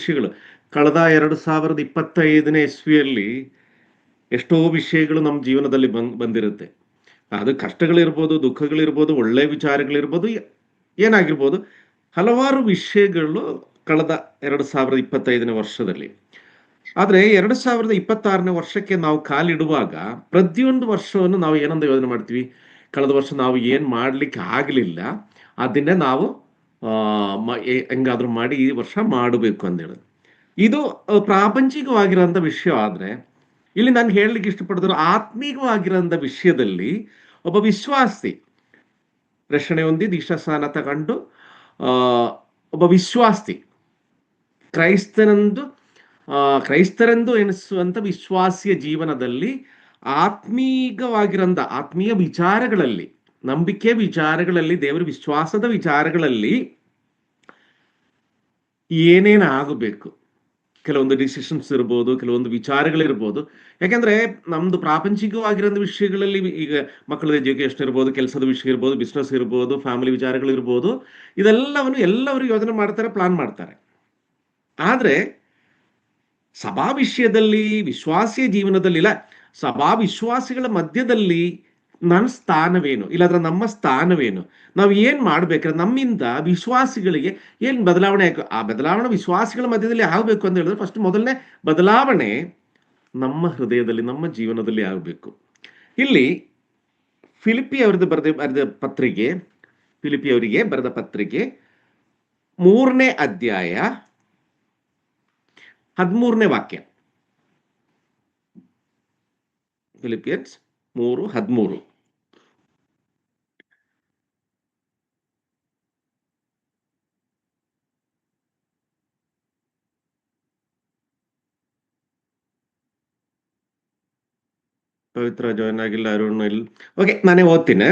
ವಿಷಯಗಳು ಕಳೆದ 2025ನೇ ಇಸ್ವಿಯಲ್ಲಿ ಎಷ್ಟೋ ವಿಷಯಗಳು ನಮ್ಮ ಜೀವನದಲ್ಲಿ ಬಂದಿರುತ್ತೆ. ಅದು ಕಷ್ಟಗಳಿರ್ಬೋದು, ದುಃಖಗಳಿರ್ಬೋದು, ಒಳ್ಳೆ ವಿಚಾರಗಳಿರ್ಬೋದು, ಏನಾಗಿರ್ಬೋದು. ಹಲವಾರು ವಿಷಯಗಳು ಕಳೆದ 2025ನೇ ವರ್ಷದಲ್ಲಿ. ಆದ್ರೆ 2026ನೇ ವರ್ಷಕ್ಕೆ ನಾವು ಕಾಲಿಡುವಾಗ ಪ್ರತಿಯೊಂದು ವರ್ಷವನ್ನು ನಾವು ಏನಂತ ಯೋಚನೆ ಮಾಡ್ತೀವಿ, ಕಳೆದ ವರ್ಷ ನಾವು ಏನ್ ಮಾಡ್ಲಿಕ್ಕೆ ಆಗ್ಲಿಲ್ಲ, ಅದನ್ನೇ ನಾವು ಹೆಂಗಾದ್ರೂ ಮಾಡಿ ಈ ವರ್ಷ ಮಾಡಬೇಕು ಅಂದೇಳಿ. ಇದು ಪ್ರಾಪಂಚಿಕವಾಗಿರೋಂಥ ವಿಷಯ ಆದ್ರೆ, ಇಲ್ಲಿ ನಾನು ಹೇಳಲಿಕ್ಕೆ ಇಷ್ಟಪಡಿದ್ರು ಆತ್ಮೀಕವಾಗಿರೋಂಥ ವಿಷಯದಲ್ಲಿ ಒಬ್ಬ ವಿಶ್ವಾಸಿ ರಕ್ಷಣೆ ಹೊಂದಿ ದೀಕ್ಷಾಸ್ನಾನ ತಗೊಂಡು ಆ ಒಬ್ಬ ವಿಶ್ವಾಸಿ ಕ್ರೈಸ್ತನೆಂದು ಕ್ರೈಸ್ತರೆಂದು ಎಣಿಸುವಂತ ವಿಶ್ವಾಸಿಯ ಜೀವನದಲ್ಲಿ ಆತ್ಮೀಯ ವಿಚಾರಗಳಲ್ಲಿ, ನಂಬಿಕೆ ವಿಚಾರಗಳಲ್ಲಿ, ದೇವರ ವಿಶ್ವಾಸದ ವಿಚಾರಗಳಲ್ಲಿ ಏನೇನು ಆಗಬೇಕು, ಕೆಲವೊಂದು ಡಿಸಿಷನ್ಸ್ ಇರ್ಬೋದು, ಕೆಲವೊಂದು ವಿಚಾರಗಳಿರ್ಬೋದು. ಯಾಕೆಂದ್ರೆ ನಮ್ದು ಪ್ರಾಪಂಚಿಕವಾಗಿರೋ ವಿಷಯಗಳಲ್ಲಿ ಈಗ ಮಕ್ಕಳ ಎಜುಕೇಶನ್ ಇರ್ಬೋದು, ಕೆಲಸದ ವಿಷಯ ಇರ್ಬೋದು, ಬಿಸ್ನೆಸ್ ಇರ್ಬೋದು, ಫ್ಯಾಮಿಲಿ ವಿಚಾರಗಳಿರ್ಬೋದು, ಇದೆಲ್ಲವನ್ನು ಎಲ್ಲರೂ ಯೋಜನೆ ಮಾಡ್ತಾರೆ, ಪ್ಲಾನ್ ಮಾಡ್ತಾರೆ. ಆದ್ರೆ ಸಭಾ ವಿಷಯದಲ್ಲಿ, ವಿಶ್ವಾಸಿಯ ಜೀವನದಲ್ಲಿ ಇಲ್ಲ, ಸಭಾ ವಿಶ್ವಾಸಿಗಳ ಮಧ್ಯದಲ್ಲಿ ನನ್ನ ಸ್ಥಾನವೇನು, ಇಲ್ಲಾಂದ್ರೆ ನಮ್ಮ ಸ್ಥಾನವೇನು, ನಾವು ಏನ್ ಮಾಡ್ಬೇಕಾದ್ರೆ ನಮ್ಮಿಂದ ವಿಶ್ವಾಸಿಗಳಿಗೆ ಏನ್ ಬದಲಾವಣೆ ಆಗ, ಆ ಬದಲಾವಣೆ ವಿಶ್ವಾಸಿಗಳ ಮಧ್ಯದಲ್ಲಿ ಆಗಬೇಕು ಅಂತ ಹೇಳಿದ್ರೆ ಫಸ್ಟ್ ಮೊದಲನೇ ಬದಲಾವಣೆ ನಮ್ಮ ಹೃದಯದಲ್ಲಿ, ನಮ್ಮ ಜೀವನದಲ್ಲಿ ಆಗಬೇಕು. ಇಲ್ಲಿ ಫಿಲಿಪಿ ಅವರದ್ದು ಬರೆದ ಪತ್ರಿಕೆ, ಫಿಲಿಪಿ ಅವರಿಗೆ ಬರೆದ ಪತ್ರಿಕೆ 3ನೇ ಅಧ್ಯಾಯ 13ನೇ ವಾಕ್ಯ. ಫಿಲಿಪಿಯನ್ಸ್ 3:13. ಪವಿತ್ರ ಜಾಯ್ನ್ ಆಗಿಲ್ಲ, ಅರುಣ್ ಇಲ್ಲ. ಓಕೆ, ನಾನೇ ಓದ್ತೀನಿ.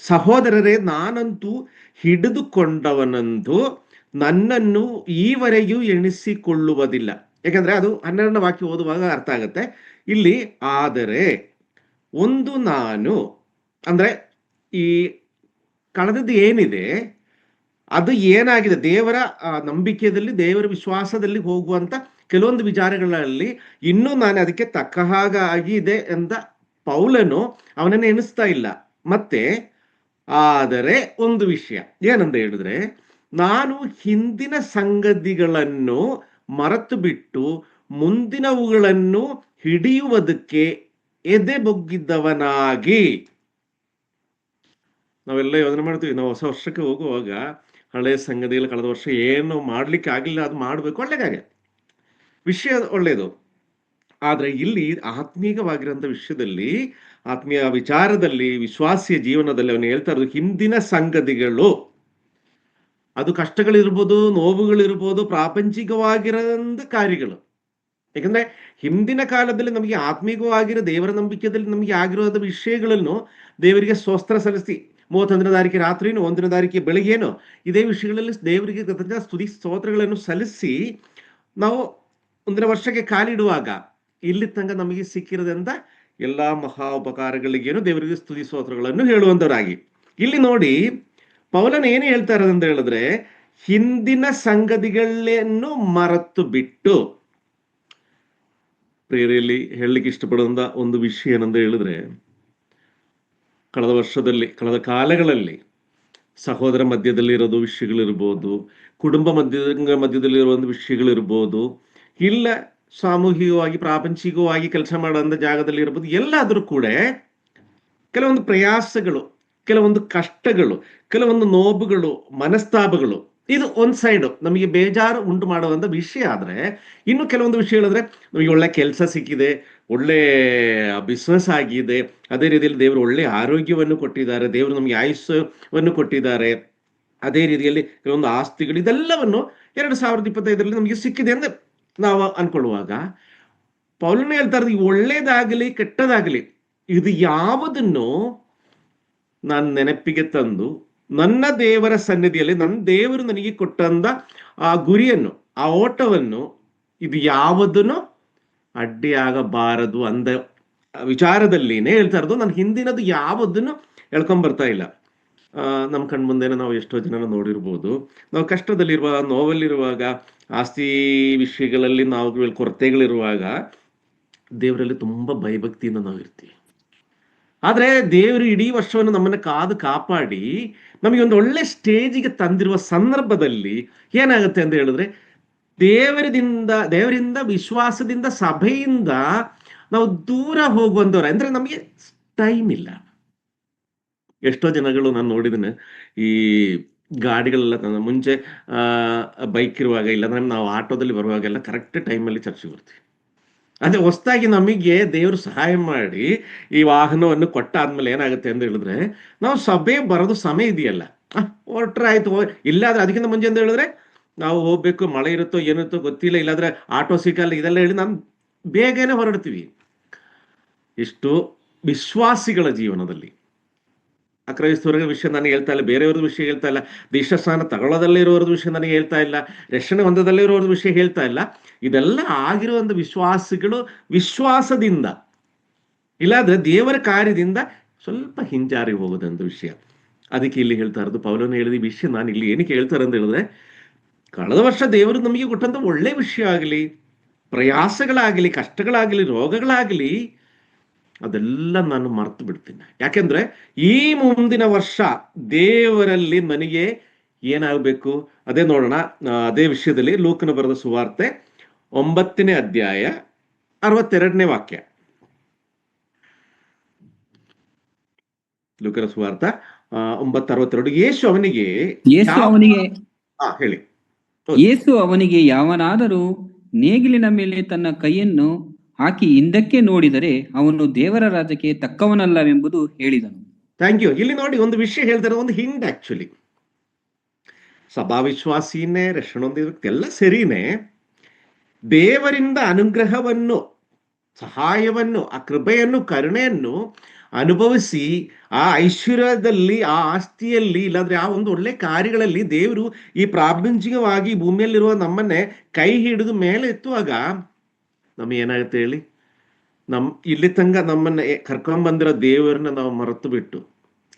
ಸಹೋದರರೇ, ನಾನಂತೂ ಹಿಡಿದುಕೊಂಡವನಂದು ನನ್ನನ್ನು ಈವರೆಗೂ ಎಣಿಸಿಕೊಳ್ಳುವುದಿಲ್ಲ. ಯಾಕಂದ್ರೆ ಅದು 12ನೇ ವಾಕ್ಯ ಓದುವಾಗ ಅರ್ಥ ಆಗುತ್ತೆ. ಇಲ್ಲಿ ಆದರೆ ಒಂದು ನಾನು ಅಂದ್ರೆ ಈ ಕಳೆದದ್ದು ಏನಿದೆ ಅದು ಏನಾಗಿದೆ, ದೇವರ ನಂಬಿಕೆಯಲ್ಲಿ, ದೇವರ ವಿಶ್ವಾಸದಲ್ಲಿ ಹೋಗುವಂತ ಕೆಲವೊಂದು ವಿಚಾರಗಳಲ್ಲಿ ಇನ್ನೂ ನಾನು ಅದಕ್ಕೆ ತಕ್ಕ ಹಾಗಾಗಿದೆ ಅಂತ ಪೌಲನು ಅವನನ್ನು ಎಣಿಸ್ತಾ ಇಲ್ಲ. ಮತ್ತೆ ಆದರೆ ಒಂದು ವಿಷಯ ಏನಂತ ಹೇಳಿದ್ರೆ, ನಾನು ಹಿಂದಿನ ಸಂಗತಿಗಳನ್ನು ಮರೆತು ಬಿಟ್ಟು ಮುಂದಿನವುಗಳನ್ನು ಹಿಡಿಯುವುದಕ್ಕೆ ಎದೆ ಬೊಗ್ಗಿದ್ದವನಾಗಿ. ನಾವೆಲ್ಲ ಯೋಚನೆ ಮಾಡ್ತೀವಿ, ನಾವು ಹೊಸ ವರ್ಷಕ್ಕೆ ಹೋಗುವಾಗ ಹಳೆಯ ಸಂಗತಿಗಳು, ಕಳೆದ ವರ್ಷ ಏನು ಮಾಡ್ಲಿಕ್ಕೆ ಆಗಿಲ್ಲ ಅದು ಮಾಡ್ಬೇಕು, ಒಳ್ಳೆಗಾಗೆ ವಿಷಯ ಒಳ್ಳೇದು. ಆದ್ರೆ ಇಲ್ಲಿ ಆತ್ಮೀಯವಾಗಿರೋಂಥ ವಿಷಯದಲ್ಲಿ, ಆತ್ಮೀಯ ವಿಚಾರದಲ್ಲಿ, ವಿಶ್ವಾಸಿಯ ಜೀವನದಲ್ಲಿ ಅವನು ಹೇಳ್ತಾ ಇರೋದು ಹಿಂದಿನ ಸಂಗತಿಗಳು. ಅದು ಕಷ್ಟಗಳಿರ್ಬೋದು, ನೋವುಗಳಿರ್ಬೋದು, ಪ್ರಾಪಂಚಿಕವಾಗಿರೋಂಥ ಕಾರ್ಯಗಳು. ಯಾಕಂದ್ರೆ ಹಿಂದಿನ ಕಾಲದಲ್ಲಿ ನಮಗೆ ಆತ್ಮೀಯವಾಗಿರೋ ದೇವರ ನಂಬಿಕೆಯಲ್ಲಿ ನಮಗೆ ಆಗಿರೋದ ವಿಷಯಗಳನ್ನು ದೇವರಿಗೆ ಸ್ತೋತ್ರ ಸಲ್ಲಿಸಿ, 31ನೇ ತಾರೀಕಿಗೆ ರಾತ್ರಿನೋ 1ನೇ ತಾರೀಕಿಗೆ ಬೆಳಗ್ಗೆನೋ ಇದೇ ವಿಷಯಗಳಲ್ಲಿ ದೇವರಿಗೆ ಸ್ತುತಿ ಸ್ತೋತ್ರಗಳನ್ನು ಸಲ್ಲಿಸಿ ನಾವು ಮುಂದಿನ ವರ್ಷಕ್ಕೆ ಕಾಲಿಡುವಾಗ ಇಲ್ಲಿ ತನಕ ನಮಗೆ ಸಿಕ್ಕಿರೋದ್ರಿಂದ ಎಲ್ಲಾ ಮಹಾ ಉಪಕಾರಗಳಿಗೇನು ದೇವರಿಗೆ ಸ್ತುತಿ ಸ್ತೋತ್ರಗಳನ್ನು ಹೇಳುವಂತವರಾಗಿ. ಇಲ್ಲಿ ನೋಡಿ ಪೌಲನ್ ಏನು ಹೇಳ್ತಾ ಇರೋದಂತ ಹೇಳಿದ್ರೆ, ಹಿಂದಿನ ಸಂಗತಿಗಳನ್ನು ಮರೆತು ಬಿಟ್ಟು. ಪ್ರೇರೆಯಲ್ಲಿ ಹೇಳಲಿಕ್ಕೆ ಇಷ್ಟಪಡುವಂತ ಒಂದು ವಿಷಯ ಏನಂತ ಹೇಳಿದ್ರೆ, ಕಳೆದ ವರ್ಷದಲ್ಲಿ, ಕಳೆದ ಕಾಲಗಳಲ್ಲಿ ಸಹೋದರ ಮಧ್ಯದಲ್ಲಿರೋದು ವಿಷಯಗಳಿರ್ಬೋದು, ಕುಟುಂಬ ಮಧ್ಯದಲ್ಲಿರುವ ಒಂದು ವಿಷಯಗಳಿರ್ಬೋದು, ಇಲ್ಲ ಸಾಮೂಹಿಕವಾಗಿ ಪ್ರಾಪಂಚಿಕವಾಗಿ ಕೆಲಸ ಮಾಡುವಂಥ ಜಾಗದಲ್ಲಿ ಇರ್ಬೋದು, ಎಲ್ಲಾದರೂ ಕೂಡ ಕೆಲವೊಂದು ಪ್ರಯಾಸಗಳು, ಕೆಲವೊಂದು ಕಷ್ಟಗಳು, ಕೆಲವೊಂದು ನೋವುಗಳು, ಮನಸ್ತಾಪಗಳು, ಇದು ಒಂದ್ ಸೈಡು ನಮಗೆ ಬೇಜಾರು ಉಂಟು ಮಾಡುವಂಥ ವಿಷಯ. ಆದ್ರೆ ಇನ್ನು ಕೆಲವೊಂದು ವಿಷಯ ಹೇಳಿದ್ರೆ, ನಮಗೆ ಒಳ್ಳೆ ಕೆಲಸ ಸಿಕ್ಕಿದೆ, ಒಳ್ಳೆ ಬಿಸ್ನೆಸ್ ಆಗಿದೆ, ಅದೇ ರೀತಿಯಲ್ಲಿ ದೇವರು ಒಳ್ಳೆ ಆರೋಗ್ಯವನ್ನು ಕೊಟ್ಟಿದ್ದಾರೆ, ದೇವರು ನಮಗೆ ಆಯುಷ್ಯವನ್ನು ಕೊಟ್ಟಿದ್ದಾರೆ, ಅದೇ ರೀತಿಯಲ್ಲಿ ಕೆಲವೊಂದು ಆಸ್ತಿಗಳು, ಇದೆಲ್ಲವನ್ನು 2025ರಲ್ಲಿ ನಮಗೆ ಸಿಕ್ಕಿದೆ ಅಂತ ನಾವು ಅನ್ಕೊಳ್ಳುವಾಗ ಪೌಲನೇ ಹೇಳ್ತಾ ಇರೋದು, ಒಳ್ಳೇದಾಗಲಿ ಕೆಟ್ಟದಾಗಲಿ ಇದು ಯಾವುದನ್ನು ನಾನು ನೆನಪಿಗೆ ತಂದು ನನ್ನ ದೇವರ ಸನ್ನಿಧಿಯಲ್ಲಿ, ನನ್ನ ದೇವರು ನನಗೆ ಕೊಟ್ಟಂದ ಆ ಗುರಿಯನ್ನು, ಆ ಓಟವನ್ನು, ಇದು ಯಾವುದನ್ನು ಅಡ್ಡಿಯಾಗಬಾರದು ಅಂದ ವಿಚಾರದಲ್ಲಿನೇ ಹೇಳ್ತಾ ಇರೋದು. ನಾನು ಹಿಂದಿನದು ಯಾವುದನ್ನು ಹೇಳ್ಕೊಂಡ್ ಬರ್ತಾ ಇಲ್ಲ. ನಮ್ಮ ಕಣ್ಮುಂದೆನೆ ನಾವು ಎಷ್ಟೋ ಜನನ ನೋಡಿರ್ಬೋದು. ನಾವು ಕಷ್ಟದಲ್ಲಿರುವಾಗ, ನೋವಲ್ಲಿರುವಾಗ, ಆಸ್ತಿ ವಿಷಯಗಳಲ್ಲಿ ನಾವು ಕೊರತೆಗಳಿರುವಾಗ, ದೇವರಲ್ಲಿ ತುಂಬ ಭಯಭಕ್ತಿಯಿಂದ ನಾವಿರ್ತೀವಿ. ಆದ್ರೆ ದೇವರು ಇಡೀ ವರ್ಷವನ್ನು ನಮ್ಮನ್ನ ಕಾದು ಕಾಪಾಡಿ, ನಮಗೆ ಒಂದು ಒಳ್ಳೆ ಸ್ಟೇಜಿಗೆ ತಂದಿರುವ ಸಂದರ್ಭದಲ್ಲಿ ಏನಾಗುತ್ತೆ ಅಂತ ಹೇಳಿದ್ರೆ, ದೇವರಿಂದ, ವಿಶ್ವಾಸದಿಂದ, ಸಭೆಯಿಂದ ನಾವು ದೂರ ಹೋಗುವಂತವ್ರು. ಅಂದ್ರೆ ನಮಗೆ ಟೈಮ್ ಇಲ್ಲ. ಎಷ್ಟೋ ಜನಗಳು ನಾನು ನೋಡಿದ್ದೇನೆ. ಈ ಗಾಡಿಗಳೆಲ್ಲ ಮುಂಚೆ ಬೈಕ್ ಇರುವಾಗ, ಇಲ್ಲಾಂದ್ರೆ ನಾವು ಆಟೋದಲ್ಲಿ ಬರುವಾಗೆಲ್ಲ ಕರೆಕ್ಟ್ ಟೈಮಲ್ಲಿ ಚರ್ಚ್‌ಗೆ ಬರ್ತೀವಿ. ಅದೇ ಹೊಸದಾಗಿ ನಮಗೆ ದೇವರು ಸಹಾಯ ಮಾಡಿ, ಈ ವಾಹನವನ್ನು ಕೊಟ್ಟಾದ್ಮೇಲೆ ಏನಾಗುತ್ತೆ ಅಂತ ಹೇಳಿದ್ರೆ, ನಾವು ಸಭೆ ಬರೋದು ಸಮಯ ಇದೆಯಲ್ಲ, ಹೊರಟ್ರೆ ಆಯ್ತು. ಇಲ್ಲಾದ್ರೆ ಅದಕ್ಕಿಂತ ಮುಂಚೆ ಅಂತ ಹೇಳಿದ್ರೆ, ನಾವು ಹೋಗ್ಬೇಕು, ಮಳೆ ಇರುತ್ತೋ ಏನಿರುತ್ತೋ ಗೊತ್ತಿಲ್ಲ, ಇಲ್ಲಾಂದ್ರೆ ಆಟೋ ಸಿಗಲ್ಲ, ಇದೆಲ್ಲ ಹೇಳಿ ನಾನು ಬೇಗನೆ ಹೊರಡ್ತೀವಿ. ಇಷ್ಟು ವಿಶ್ವಾಸಿಗಳ ಜೀವನದಲ್ಲಿ, ಅಕ್ರೈಸ್ತವರ ವಿಷಯ ನನಗೆ ಹೇಳ್ತಾ ಇಲ್ಲ, ಬೇರೆಯವ್ರದ್ದು ವಿಷಯ ಹೇಳ್ತಾ ಇಲ್ಲ, ದೀಕ್ಷಾಸ್ನಾನ ತಗೊಳ್ಳೋದಲ್ಲೇ ಇರೋರ್ದು ವಿಷಯ ನನಗೆ ಹೇಳ್ತಾ ಇಲ್ಲ, ರಕ್ಷಣೆ ಹೊಂದದಲ್ಲೇ ಇರೋರ್ದು ವಿಷಯ ಹೇಳ್ತಾ ಇಲ್ಲ. ಇದೆಲ್ಲ ಆಗಿರುವಂಥ ವಿಶ್ವಾಸಿಗಳು ವಿಶ್ವಾಸದಿಂದ, ಇಲ್ಲಾಂದ್ರೆ ದೇವರ ಕಾರ್ಯದಿಂದ ಸ್ವಲ್ಪ ಹಿಂಜಾರಿ ಹೋಗೋದಂತ ವಿಷಯ. ಅದಕ್ಕೆ ಇಲ್ಲಿ ಹೇಳ್ತಾ ಇರೋದು, ಪೌಲನು ಹೇಳಿದ ಈ ವಿಷಯ ನಾನು ಇಲ್ಲಿ ಏನಕ್ಕೆ ಹೇಳ್ತಾರೆ ಅಂತ ಹೇಳಿದ್ರೆ, ಕಳೆದ ವರ್ಷ ದೇವರು ನಮಗೆ ಕೊಟ್ಟಂತ ಒಳ್ಳೆ ವಿಷಯ ಆಗಲಿ, ಪ್ರಯಾಸಗಳಾಗಲಿ, ಕಷ್ಟಗಳಾಗಲಿ, ರೋಗಗಳಾಗಲಿ, ಅದೆಲ್ಲ ನಾನು ಮರ್ತು ಬಿಡ್ತೀನಿ. ಯಾಕೆಂದ್ರೆ ಈ ಮುಂದಿನ ವರ್ಷ ದೇವರಲ್ಲಿ ನನಗೆ ಏನಾಗಬೇಕು ಅದೇ ನೋಡೋಣ. ಅದೇ ವಿಷಯದಲ್ಲಿ ಲೂಕನ ಬರೆದ ಸುವಾರ್ತೆ 9ನೇ ಅಧ್ಯಾಯ 62ನೇ ವಾಕ್ಯ. ಲೂಕನ ಸುವಾರ್ತ 9:62. ಯೇಸು ಅವನಿಗೆ ಹೇಳಿ. ಯೇಸು ಅವನಿಗೆ, ಯಾವನಾದರೂ ನೇಗಿಲಿನ ಮೇಲೆ ತನ್ನ ಕೈಯನ್ನು ಹಾಕಿ ಹಿಂದಕ್ಕೆ ನೋಡಿದರೆ ಅವನು ದೇವರ ರಾಜ್ಯಕ್ಕೆ ತಕ್ಕವನಲ್ಲವೆಂಬುದು ಹೇಳಿದನು. Thank you. ಇಲ್ಲಿ ನೋಡಿ, ಒಂದು ವಿಷಯ ಹೇಳ್ತಾರೆ, ಒಂದು ಹಿಂಡ್. ಆಕ್ಚುಲಿ ಸಭಾವಿಶ್ವಾಸಿನೇ, ರಕ್ಷಣೆ ಹೊಂದಿದ ವ್ಯಕ್ತಿ ಎಲ್ಲ ಸರಿನೇ, ದೇವರಿಂದ ಅನುಗ್ರಹವನ್ನು, ಸಹಾಯವನ್ನು, ಆ ಕೃಪೆಯನ್ನು, ಕರುಣೆಯನ್ನು ಅನುಭವಿಸಿ, ಆ ಐಶ್ವರ್ಯದಲ್ಲಿ, ಆ ಆಸ್ತಿಯಲ್ಲಿ, ಇಲ್ಲಾಂದ್ರೆ ಆ ಒಂದು ಒಳ್ಳೆ ಕಾರ್ಯಗಳಲ್ಲಿ ದೇವರು ಈ ಪ್ರಾಪಂಚಿಕವಾಗಿ ಭೂಮಿಯಲ್ಲಿರುವ ನಮ್ಮನ್ನೇ ಕೈ ಹಿಡಿದು ಮೇಲೆ ಎತ್ತುವಾಗ ನಮಗೆ ಏನಾಗುತ್ತೆ ಹೇಳಿ? ಇಲ್ಲಿ ತನಕ ನಮ್ಮನ್ನ ಕರ್ಕೊಂಡ್ಬಂದಿರೋ ದೇವರನ್ನ ನಾವು ಮರೆತು ಬಿಟ್ಟು,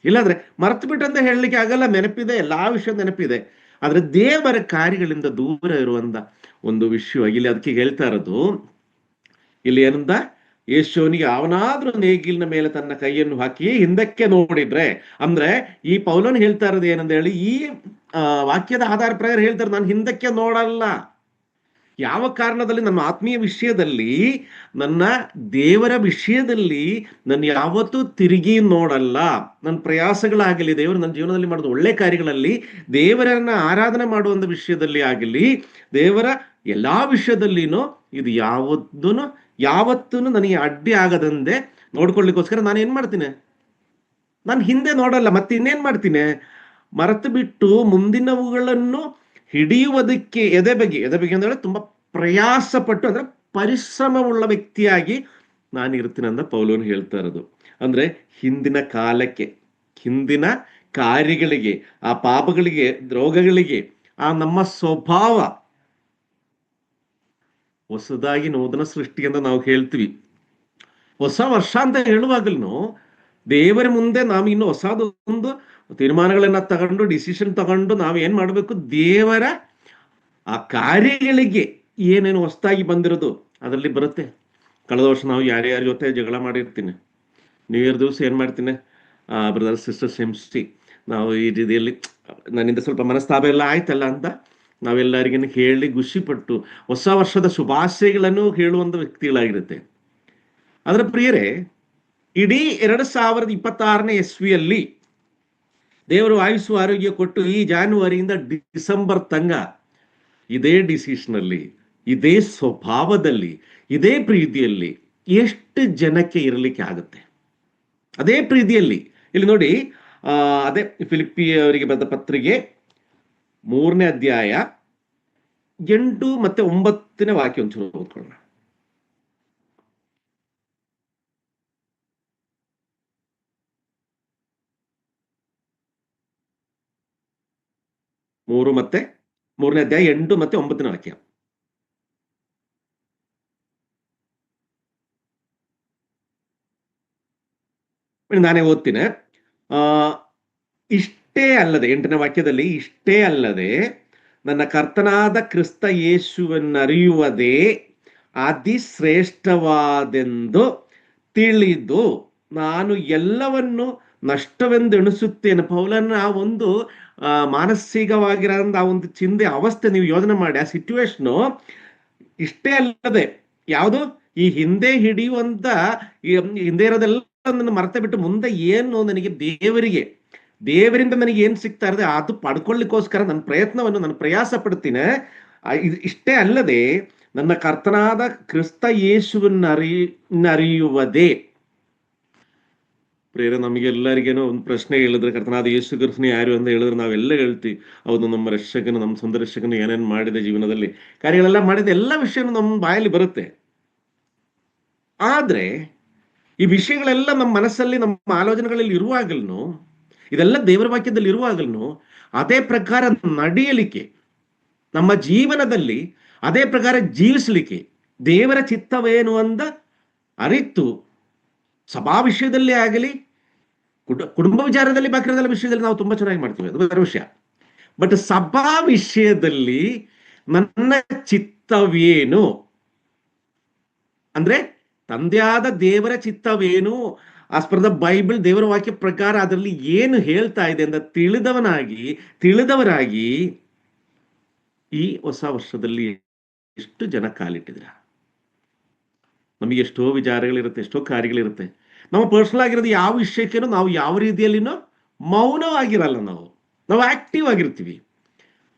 ಇಲ್ಲಾಂದ್ರೆ ಮರೆತು ಬಿಟ್ಟು ಅಂತ ಹೇಳಲಿಕ್ಕೆ ಆಗಲ್ಲ, ನೆನಪಿದೆ, ಎಲ್ಲಾ ವಿಷಯ ನೆನಪಿದೆ, ಆದ್ರೆ ದೇವರ ಕಾರ್ಯಗಳಿಂದ ದೂರ ಇರುವಂತ ಒಂದು ವಿಷಯ ಇಲ್ಲಿ. ಅದಕ್ಕೆ ಹೇಳ್ತಾ ಇರೋದು ಇಲ್ಲಿ ಏನಂದ, ಯೇಸುವಿನಿಗೆ ಅವನಾದ್ರೂ ನೇಗಿಲಿನ ಮೇಲೆ ತನ್ನ ಕೈಯನ್ನು ಹಾಕಿ ಹಿಂದಕ್ಕೆ ನೋಡಿದ್ರೆ, ಅಂದ್ರೆ ಈ ಪೌಲನು ಹೇಳ್ತಾ ಇರೋದು ಏನಂತ ಹೇಳಿ, ಈ ವಾಕ್ಯದ ಆಧಾರ ಪ್ರಕಾರ ಹೇಳ್ತಾರೆ, ನಾನು ಹಿಂದಕ್ಕೆ ನೋಡಲ್ಲ. ಯಾವ ಕಾರಣದಲ್ಲಿ? ನನ್ನ ಆತ್ಮೀಯ ವಿಷಯದಲ್ಲಿ, ನನ್ನ ದೇವರ ವಿಷಯದಲ್ಲಿ ನಾನು ಯಾವತ್ತೂ ತಿರುಗಿ ನೋಡಲ್ಲ. ನನ್ನ ಪ್ರಯಾಸಗಳಾಗಲಿ, ದೇವರು ನನ್ನ ಜೀವನದಲ್ಲಿ ಮಾಡೋದು ಒಳ್ಳೆ ಕಾರ್ಯಗಳಲ್ಲಿ, ದೇವರನ್ನ ಆರಾಧನೆ ಮಾಡುವಂಥ ವಿಷಯದಲ್ಲಿ ಆಗಲಿ, ದೇವರ ಎಲ್ಲಾ ವಿಷಯದಲ್ಲಿನೂ ಇದು ಯಾವತ್ತೂ ನನಗೆ ಅಡ್ಡಿ ಆಗದಂತೆ ನೋಡ್ಕೊಳ್ಳಿಕ್ಕೋಸ್ಕರ ನಾನು ಏನ್ ಮಾಡ್ತೀನಿ? ನಾನು ಹಿಂದೆ ನೋಡಲ್ಲ. ಮತ್ತೆ ಇನ್ನೇನ್ ಮಾಡ್ತೀನಿ? ಮರೆತು ಬಿಟ್ಟು ಮುಂದಿನವುಗಳನ್ನು ಹಿಡಿಯುವುದಕ್ಕೆ ಎದೆಬಗೆ ಅಂದ್ರೆ ತುಂಬಾ ಪ್ರಯಾಸ ಪಟ್ಟು, ಅಂದ್ರೆ ಪರಿಶ್ರಮವುಳ್ಳ ವ್ಯಕ್ತಿಯಾಗಿ ನಾನು ಇರ್ತೀನಿ ಅಂತ ಪೌಲನು ಹೇಳ್ತಾ ಇರೋದು. ಅಂದ್ರೆ ಹಿಂದಿನ ಕಾಲಕ್ಕೆ, ಹಿಂದಿನ ಕಾರ್ಯಗಳಿಗೆ, ಆ ಪಾಪಗಳಿಗೆ, ರೋಗಗಳಿಗೆ, ಆ ನಮ್ಮ ಸ್ವಭಾವ ಹೊಸದಾಗಿ ನೂತನ ಸೃಷ್ಟಿ ಅಂತ ನಾವು ಹೇಳ್ತೀವಿ. ಹೊಸ ವರ್ಷ ಅಂತ ಹೇಳುವಾಗಲೂ ದೇವರ ಮುಂದೆ ನಾವು ಇನ್ನು ಹೊಸದೊಂದು ತೀರ್ಮಾನಗಳನ್ನ ತಗೊಂಡು, ಡಿಸಿಷನ್ ತಗೊಂಡು ನಾವು ಏನ್ ಮಾಡಬೇಕು? ದೇವರ ಆ ಕಾರ್ಯಗಳಿಗೆ ಏನೇನು ಹೊಸದಾಗಿ ಬಂದಿರೋದು ಅದರಲ್ಲಿ ಬರುತ್ತೆ. ಕಳೆದ ವರ್ಷ ನಾವು ಯಾರ್ಯಾರ ಜೊತೆ ಜಗಳ ಮಾಡಿರ್ತೀನಿ, ನ್ಯೂ ಇಯರ್ ದಿವಸ ಏನ್ ಮಾಡ್ತೀನಿ, ಬ್ರದರ್ ಸಿಸ್ಟರ್ಸ್ ಹೆಮ್ಸಿ ನಾವು ಈ ರೀತಿಯಲ್ಲಿ ನನ್ನಿಂದ ಸ್ವಲ್ಪ ಮನಸ್ತಾಪ ಎಲ್ಲ ಆಯ್ತಲ್ಲ ಅಂತ ನಾವೆಲ್ಲರಿಗೂ ಹೇಳಿ ಖುಷಿಪಟ್ಟು ಹೊಸ ವರ್ಷದ ಶುಭಾಶಯಗಳನ್ನು ಹೇಳುವಂತ ವ್ಯಕ್ತಿಗಳಾಗಿರುತ್ತೆ. ಅದರ ಪ್ರಿಯರೇ, ಇಡೀ 2026ನೇ ಇಸ್ವಿಯಲ್ಲಿ ದೇವರು ಆಯುಸ್ಸು ಆರೋಗ್ಯ ಕೊಟ್ಟು ಈ ಜಾನ್ವರಿಯಿಂದ ಡಿಸೆಂಬರ್ ತನಕ ಇದೇ ಡಿಸಿಷನಲ್ಲಿ, ಇದೇ ಸ್ವಭಾವದಲ್ಲಿ, ಇದೇ ಪ್ರೀತಿಯಲ್ಲಿ ಎಷ್ಟು ಜನಕ್ಕೆ ಇರಲಿಕ್ಕೆ ಆಗುತ್ತೆ? ಅದೇ ಪ್ರೀತಿಯಲ್ಲಿ ಇಲ್ಲಿ ನೋಡಿ, ಅದೇ ಫಿಲಿಪ್ಪಿಯವರಿಗೆ ಬರೆದ ಪತ್ರಿಕೆ 3ನೇ ಅಧ್ಯಾಯ 8 ಮತ್ತೆ 9ನೇ ವಾಕ್ಯ ಒಂಚೂರು ಓದ್ಕೊಳ್ಳೋಣ. 3ನೇ ಅಧ್ಯಾಯ 8 ಮತ್ತೆ 9ನೇ ವಾಕ್ಯ. ನಾನೇ ಓದ್ತೀನಿ. ಇಷ್ಟೇ ಅಲ್ಲದೆ 8ನೇ ವಾಕ್ಯದಲ್ಲಿ ಇಷ್ಟೇ ಅಲ್ಲದೆ ನನ್ನ ಕರ್ತನಾದ ಕ್ರಿಸ್ತ ಯೇಸುವನ್ನರಿಯುವುದೇ ಅತಿಶ್ರೇಷ್ಠವಾದೆಂದು ತಿಳಿದು ನಾನು ಎಲ್ಲವನ್ನು ನಷ್ಟವೆಂದೆಣಿಸುತ್ತೇನೆ. ಪೌಲನ ಆ ಒಂದು ಮಾನಸಿಕವಾಗಿರೋ ಆ ಒಂದು ಚಿಂತೆ ಅವಸ್ಥೆ ನೀವು ಯೋಚನೆ ಮಾಡಿ, ಆ ಸಿಚುವೇಶನು ಇಷ್ಟೇ ಅಲ್ಲದೆ ಯಾವುದು ಈ ಹಿಂದೆ ಹಿಡಿಯುವಂತ ಹಿಂದೆ ಇರೋದೆಲ್ಲ ನನ್ನ ಮರೆತ ಬಿಟ್ಟು ಮುಂದೆ ಏನು ನನಗೆ ದೇವರಿಂದ ನನಗೆ ಏನ್ ಸಿಗ್ತಾ ಇರದೆ ಅದು ಪಡ್ಕೊಳ್ಳಿಕ್ಕೋಸ್ಕರ ನನ್ನ ಪ್ರಯಾಸ ಪಡ್ತೀನಿ. ಇಷ್ಟೇ ಅಲ್ಲದೆ ನನ್ನ ಕರ್ತನಾದ ಕ್ರಿಸ್ತ ಯೇಸುವನ್ನರಿಯುವುದೇ. ಪ್ರೇರ ನಮಗೆಲ್ಲರಿಗೇನೋ ಒಂದು ಪ್ರಶ್ನೆ ಹೇಳಿದ್ರೆ ಕರ್ತನಾದ ಯೇಸು ಕ್ರಿಸ್ತನು ಯಾರು ಅಂತ ಹೇಳಿದ್ರೆ ನಾವೆಲ್ಲ ಹೇಳ್ತೀವಿ, ಹೌದು ನಮ್ಮ ರಕ್ಷಕನು, ನಮ್ಮ ಸ್ವಂತ ರಕ್ಷಕನು ಏನೇನು ಮಾಡಿದೆ ಜೀವನದಲ್ಲಿ ಕಾರ್ಯಗಳೆಲ್ಲ ಮಾಡಿದ ಎಲ್ಲ ವಿಷಯನೂ ನಮ್ಮ ಬಾಯಲ್ಲಿ ಬರುತ್ತೆ. ಆದ್ರೆ ಈ ವಿಷಯಗಳೆಲ್ಲ ನಮ್ಮ ಮನಸ್ಸಲ್ಲಿ, ನಮ್ಮ ಆಲೋಚನೆಗಳಲ್ಲಿ ಇರುವಾಗಲೂ, ಇದೆಲ್ಲ ದೇವರ ವಾಕ್ಯದಲ್ಲಿ ಇರುವಾಗಲೂ ಅದೇ ಪ್ರಕಾರ ನಡೆಯಲಿಕ್ಕೆ, ನಮ್ಮ ಜೀವನದಲ್ಲಿ ಅದೇ ಪ್ರಕಾರ ಜೀವಿಸಲಿಕ್ಕೆ ದೇವರ ಚಿತ್ತವೇನು ಅಂತ ಅರಿತು, ಸಭಾ ವಿಷಯದಲ್ಲಿ ಆಗಲಿ, ಕುಟುಂಬ ವಿಚಾರದಲ್ಲಿ, ಬಾಕಿರೋದೆಲ್ಲ ವಿಷಯದಲ್ಲಿ ನಾವು ತುಂಬಾ ಚೆನ್ನಾಗಿ ಮಾಡ್ತೀವಿ, ಅದು ಬೇರೆ ವಿಷಯ. ಬಟ್ ಸಭಾ ವಿಷಯದಲ್ಲಿ ನನ್ನ ಚಿತ್ತವೇನು ಅಂದ್ರೆ ತಂದೆಯಾದ ದೇವರ ಚಿತ್ತವೇನು, ಆಸ್ ಪರ್ ದ ಬೈಬಲ್, ದೇವರ ವಾಕ್ಯ ಪ್ರಕಾರ ಅದರಲ್ಲಿ ಏನು ಹೇಳ್ತಾ ಇದೆ ಅಂತ ತಿಳಿದವರಾಗಿ ಈ ಹೊಸ ವರ್ಷದಲ್ಲಿ ಎಷ್ಟು ಜನ ಕಾಲಿಟ್ಟಿದ್ರ? ನಮಗೆ ಎಷ್ಟೋ ವಿಚಾರಗಳಿರುತ್ತೆ, ಎಷ್ಟೋ ಕಾರ್ಯಗಳಿರುತ್ತೆ. ನಮ್ಮ ಪರ್ಸನಲ್ ಆಗಿರೋದು ಯಾವ ವಿಷಯಕ್ಕೇನೋ ನಾವು ಯಾವ ರೀತಿಯಲ್ಲಿನೋ ಮೌನವಾಗಿರಲ್ಲ, ನಾವು ಆಕ್ಟಿವ್ ಆಗಿರ್ತೀವಿ.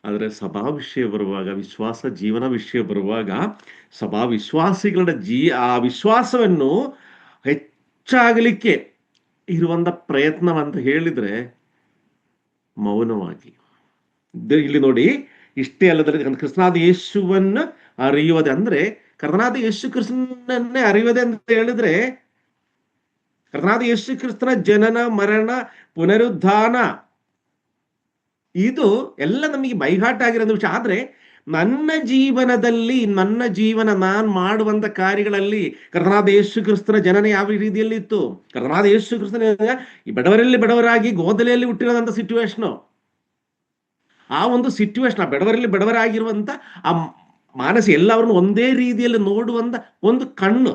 ಆದರೆ ಸಭಾ ವಿಷಯ ಬರುವಾಗ, ವಿಶ್ವಾಸ ಜೀವನ ವಿಷಯ ಬರುವಾಗ, ಸಭಾ ವಿಶ್ವಾಸಿಗಳ ಆ ವಿಶ್ವಾಸವನ್ನು ಹೆಚ್ಚಾಗಲಿಕ್ಕೆ ಇರುವಂತ ಪ್ರಯತ್ನವಂತ ಹೇಳಿದ್ರೆ ಮೌನವಾಗಿ. ಇಲ್ಲಿ ನೋಡಿ, ಇಷ್ಟೇ ಅಲ್ಲದ್ರೆ ಕ್ರಿಸ್ತನಾದ ಯೇಸುವನ್ನು ಅರಿಯುವುದೇ ಅಂದ್ರೆ, ಕರ್ತನಾದ ಯೇಸು ಕ್ರಿಸ್ತನನ್ನೇ ಅರಿಯುವುದೇ ಅಂತ ಹೇಳಿದ್ರೆ, ಕರ್ತನಾದ ಯೇಸು ಕ್ರಿಸ್ತನ ಜನನ, ಮರಣ, ಪುನರುದ್ಧಾನ ಇದು ಎಲ್ಲ ನಮಗೆ ಬೈಹಾಟ್ ಆಗಿರೋ ವಿಷಯ. ಆದ್ರೆ ನನ್ನ ಜೀವನ ನಾನು ಮಾಡುವಂತ ಕಾರ್ಯಗಳಲ್ಲಿ ಕರ್ತನಾದ ಯೇಸು ಕ್ರಿಸ್ತನ ಜನನ ಯಾವ ರೀತಿಯಲ್ಲಿ ಇತ್ತು, ಕರ್ತನಾದ ಯೇಸು ಕ್ರಿಸ್ತನ ಈ ಬಡವರಾಗಿ ಗೋದಲೆಯಲ್ಲಿ ಹುಟ್ಟಿರೋದಂತ ಸಿಚುವೇಶನ್, ಆ ಒಂದು ಸಿಚುವೇಶನ್, ಆ ಬಡವರಾಗಿರುವಂತ ಆ ಮಾನಸ ಎಲ್ಲವರನ್ನು ಒಂದೇ ರೀತಿಯಲ್ಲಿ ನೋಡುವಂತ ಒಂದು ಕಣ್ಣು,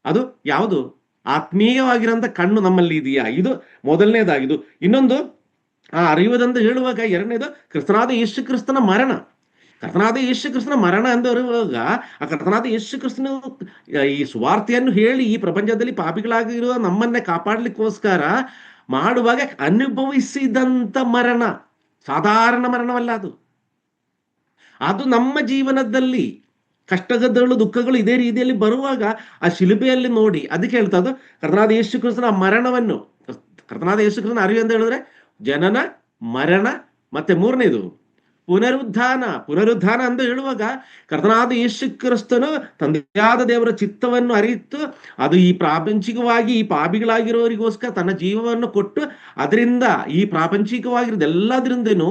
ಅದು ಯಾವುದು ಆತ್ಮೀಯವಾಗಿರೋಂಥ ಕಣ್ಣು ನಮ್ಮಲ್ಲಿ ಇದೆಯಾ? ಇದು ಮೊದಲನೇದಾಗಿದ್ದು. ಇನ್ನೊಂದು ಆ ಅರಿಯುವುದಂತ ಹೇಳುವಾಗ ಎರಡನೇದು ಕರ್ತನಾದ ಯೇಸು ಕ್ರಿಸ್ತನ ಮರಣ. ಕರ್ತನಾದ ಯೇಸು ಕ್ರಿಸ್ತನ ಮರಣ ಅಂತ ಹೇಳುವಾಗ ಆ ಕರ್ತನಾದ ಯೇಸು ಕ್ರಿಸ್ತನ ಈ ಸುವಾರ್ತೆಯನ್ನು ಹೇಳಿ ಈ ಪ್ರಪಂಚದಲ್ಲಿ ಪಾಪಿಗಳಾಗಿರುವ ನಮ್ಮನ್ನೇ ಕಾಪಾಡ್ಲಿಕ್ಕೋಸ್ಕರ ಮಾಡುವಾಗ ಅನುಭವಿಸಿದಂತ ಮರಣ ಸಾಧಾರಣ ಮರಣವಲ್ಲ. ಅದು ನಮ್ಮ ಜೀವನದಲ್ಲಿ ಕಷ್ಟಗಳು, ದುಃಖಗಳು ಇದೇ ರೀತಿಯಲ್ಲಿ ಬರುವಾಗ ಆ ಶಿಲುಬೆಯಲ್ಲಿ ನೋಡಿ, ಅದಕ್ಕೆ ಹೇಳ್ತಾ ಅದು ಕರ್ತನಾದ ಯೇಸು ಕ್ರಿಸ್ತನ ಮರಣವನ್ನು, ಕರ್ತನಾದ ಯೇಸು ಕ್ರಿಸ್ತನ ಅರಿವು ಅಂತ ಹೇಳಿದ್ರೆ ಜನನ, ಮರಣ, ಮತ್ತೆ ಮೂರನೇದು ಪುನರುದ್ಧಾನ ಅಂತ ಹೇಳುವಾಗ ಕರ್ತನಾದ ಯೇಸು ಕ್ರಿಸ್ತನು ತಂದೆಯಾದ ದೇವರ ಚಿತ್ತವನ್ನು ಅರಿತು ಅದು ಈ ಪ್ರಾಪಂಚಿಕವಾಗಿ ಈ ಪಾಪಿಗಳಾಗಿರೋರಿಗೋಸ್ಕರ ತನ್ನ ಜೀವವನ್ನು ಕೊಟ್ಟು ಅದರಿಂದ ಈ ಪ್ರಾಪಂಚಿಕವಾಗಿರೋದು ಎಲ್ಲದರಿಂದನೂ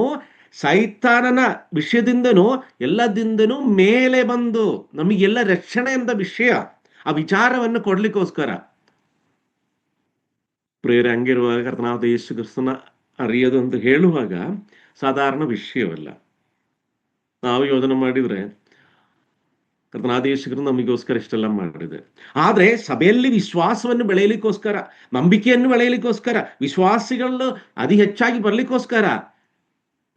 ಸೈತಾನನ ವಿಷಯದಿಂದನೂ ಎಲ್ಲದಿಂದನೂ ಮೇಲೆ ಬಂದು ನಮಗೆಲ್ಲ ರಕ್ಷಣೆ ಎಂದ ವಿಷಯ, ಆ ವಿಚಾರವನ್ನು ಕೊಡ್ಲಿಕ್ಕೋಸ್ಕರ ಪ್ರೇರ ಹಂಗಿರುವಾಗ ಕರ್ತನಾದ ಯೇಸು ಕ್ರಿಸ್ತನ ಅರಿಯೋದು ಅಂತ ಹೇಳುವಾಗ ಸಾಧಾರಣ ವಿಷಯವಲ್ಲ. ನಾವು ಯೋಚನೆ ಮಾಡಿದ್ರೆ ಕರ್ತನಾದ ಯೇಸು ಕ್ರಿಸ್ತನು ನಮಗೋಸ್ಕರ ಇಷ್ಟೆಲ್ಲ ಮಾಡಿದೆ. ಆದ್ರೆ ಸಭೆಯಲ್ಲಿ ವಿಶ್ವಾಸವನ್ನು ಬೆಳೆಯಲಿಕ್ಕೋಸ್ಕರ, ನಂಬಿಕೆಯನ್ನು ಬೆಳೆಯಲಿಕ್ಕೋಸ್ಕರ, ವಿಶ್ವಾಸಿಗಳು ಅತಿ ಹೆಚ್ಚಾಗಿ ಬರ್ಲಿಕ್ಕೋಸ್ಕರ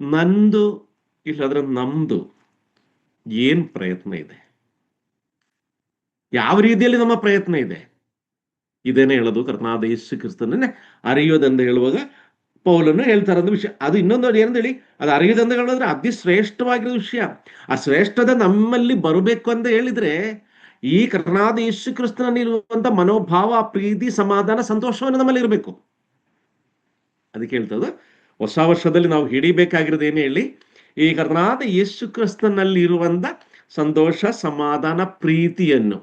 ನಂದು ಇಲ್ಲಾದ್ರೆ ನಮ್ದು ಏನ್ ಪ್ರಯತ್ನ ಇದೆ, ಯಾವ ರೀತಿಯಲ್ಲಿ ನಮ್ಮ ಪ್ರಯತ್ನ ಇದೆ, ಇದೇನೆ ಹೇಳೋದು ಕರ್ತನಾದ ಯೇಸು ಕ್ರಿಸ್ತನನ್ನೇ ಅರಿಯೋದಂತ ಹೇಳುವಾಗ ಪೌಲನು ಹೇಳ್ತಾರೆ ಒಂದು ವಿಷಯ. ಅದು ಇನ್ನೊಂದು ಏನಂದೇಳಿ, ಅದು ಅರಿಯೋದಂತ ಹೇಳಿದ್ರೆ ಅತಿ ಶ್ರೇಷ್ಠವಾಗಿರೋ ವಿಷಯ. ಆ ಶ್ರೇಷ್ಠದ ನಮ್ಮಲ್ಲಿ ಬರಬೇಕು ಅಂತ ಹೇಳಿದ್ರೆ ಈ ಕರ್ತನಾದ ಯೇಸು ಕ್ರಿಸ್ತನಲ್ಲಿರುವಂತ ಮನೋಭಾವ, ಪ್ರೀತಿ, ಸಮಾಧಾನ, ಸಂತೋಷವನ್ನು ನಮ್ಮಲ್ಲಿ ಇರಬೇಕು. ಅದಕ್ಕೆ ಹೇಳ್ತದೆ ಹೊಸ ವರ್ಷದಲ್ಲಿ ನಾವು ಹಿಡಿಬೇಕಾಗಿರೋದು ಏನು ಹೇಳಿ, ಈ ಕರ್ತನಾದ ಯೇಸು ಕ್ರಿಸ್ತನಲ್ಲಿ ಇರುವಂತ ಸಂತೋಷ, ಸಮಾಧಾನ, ಪ್ರೀತಿಯನ್ನು,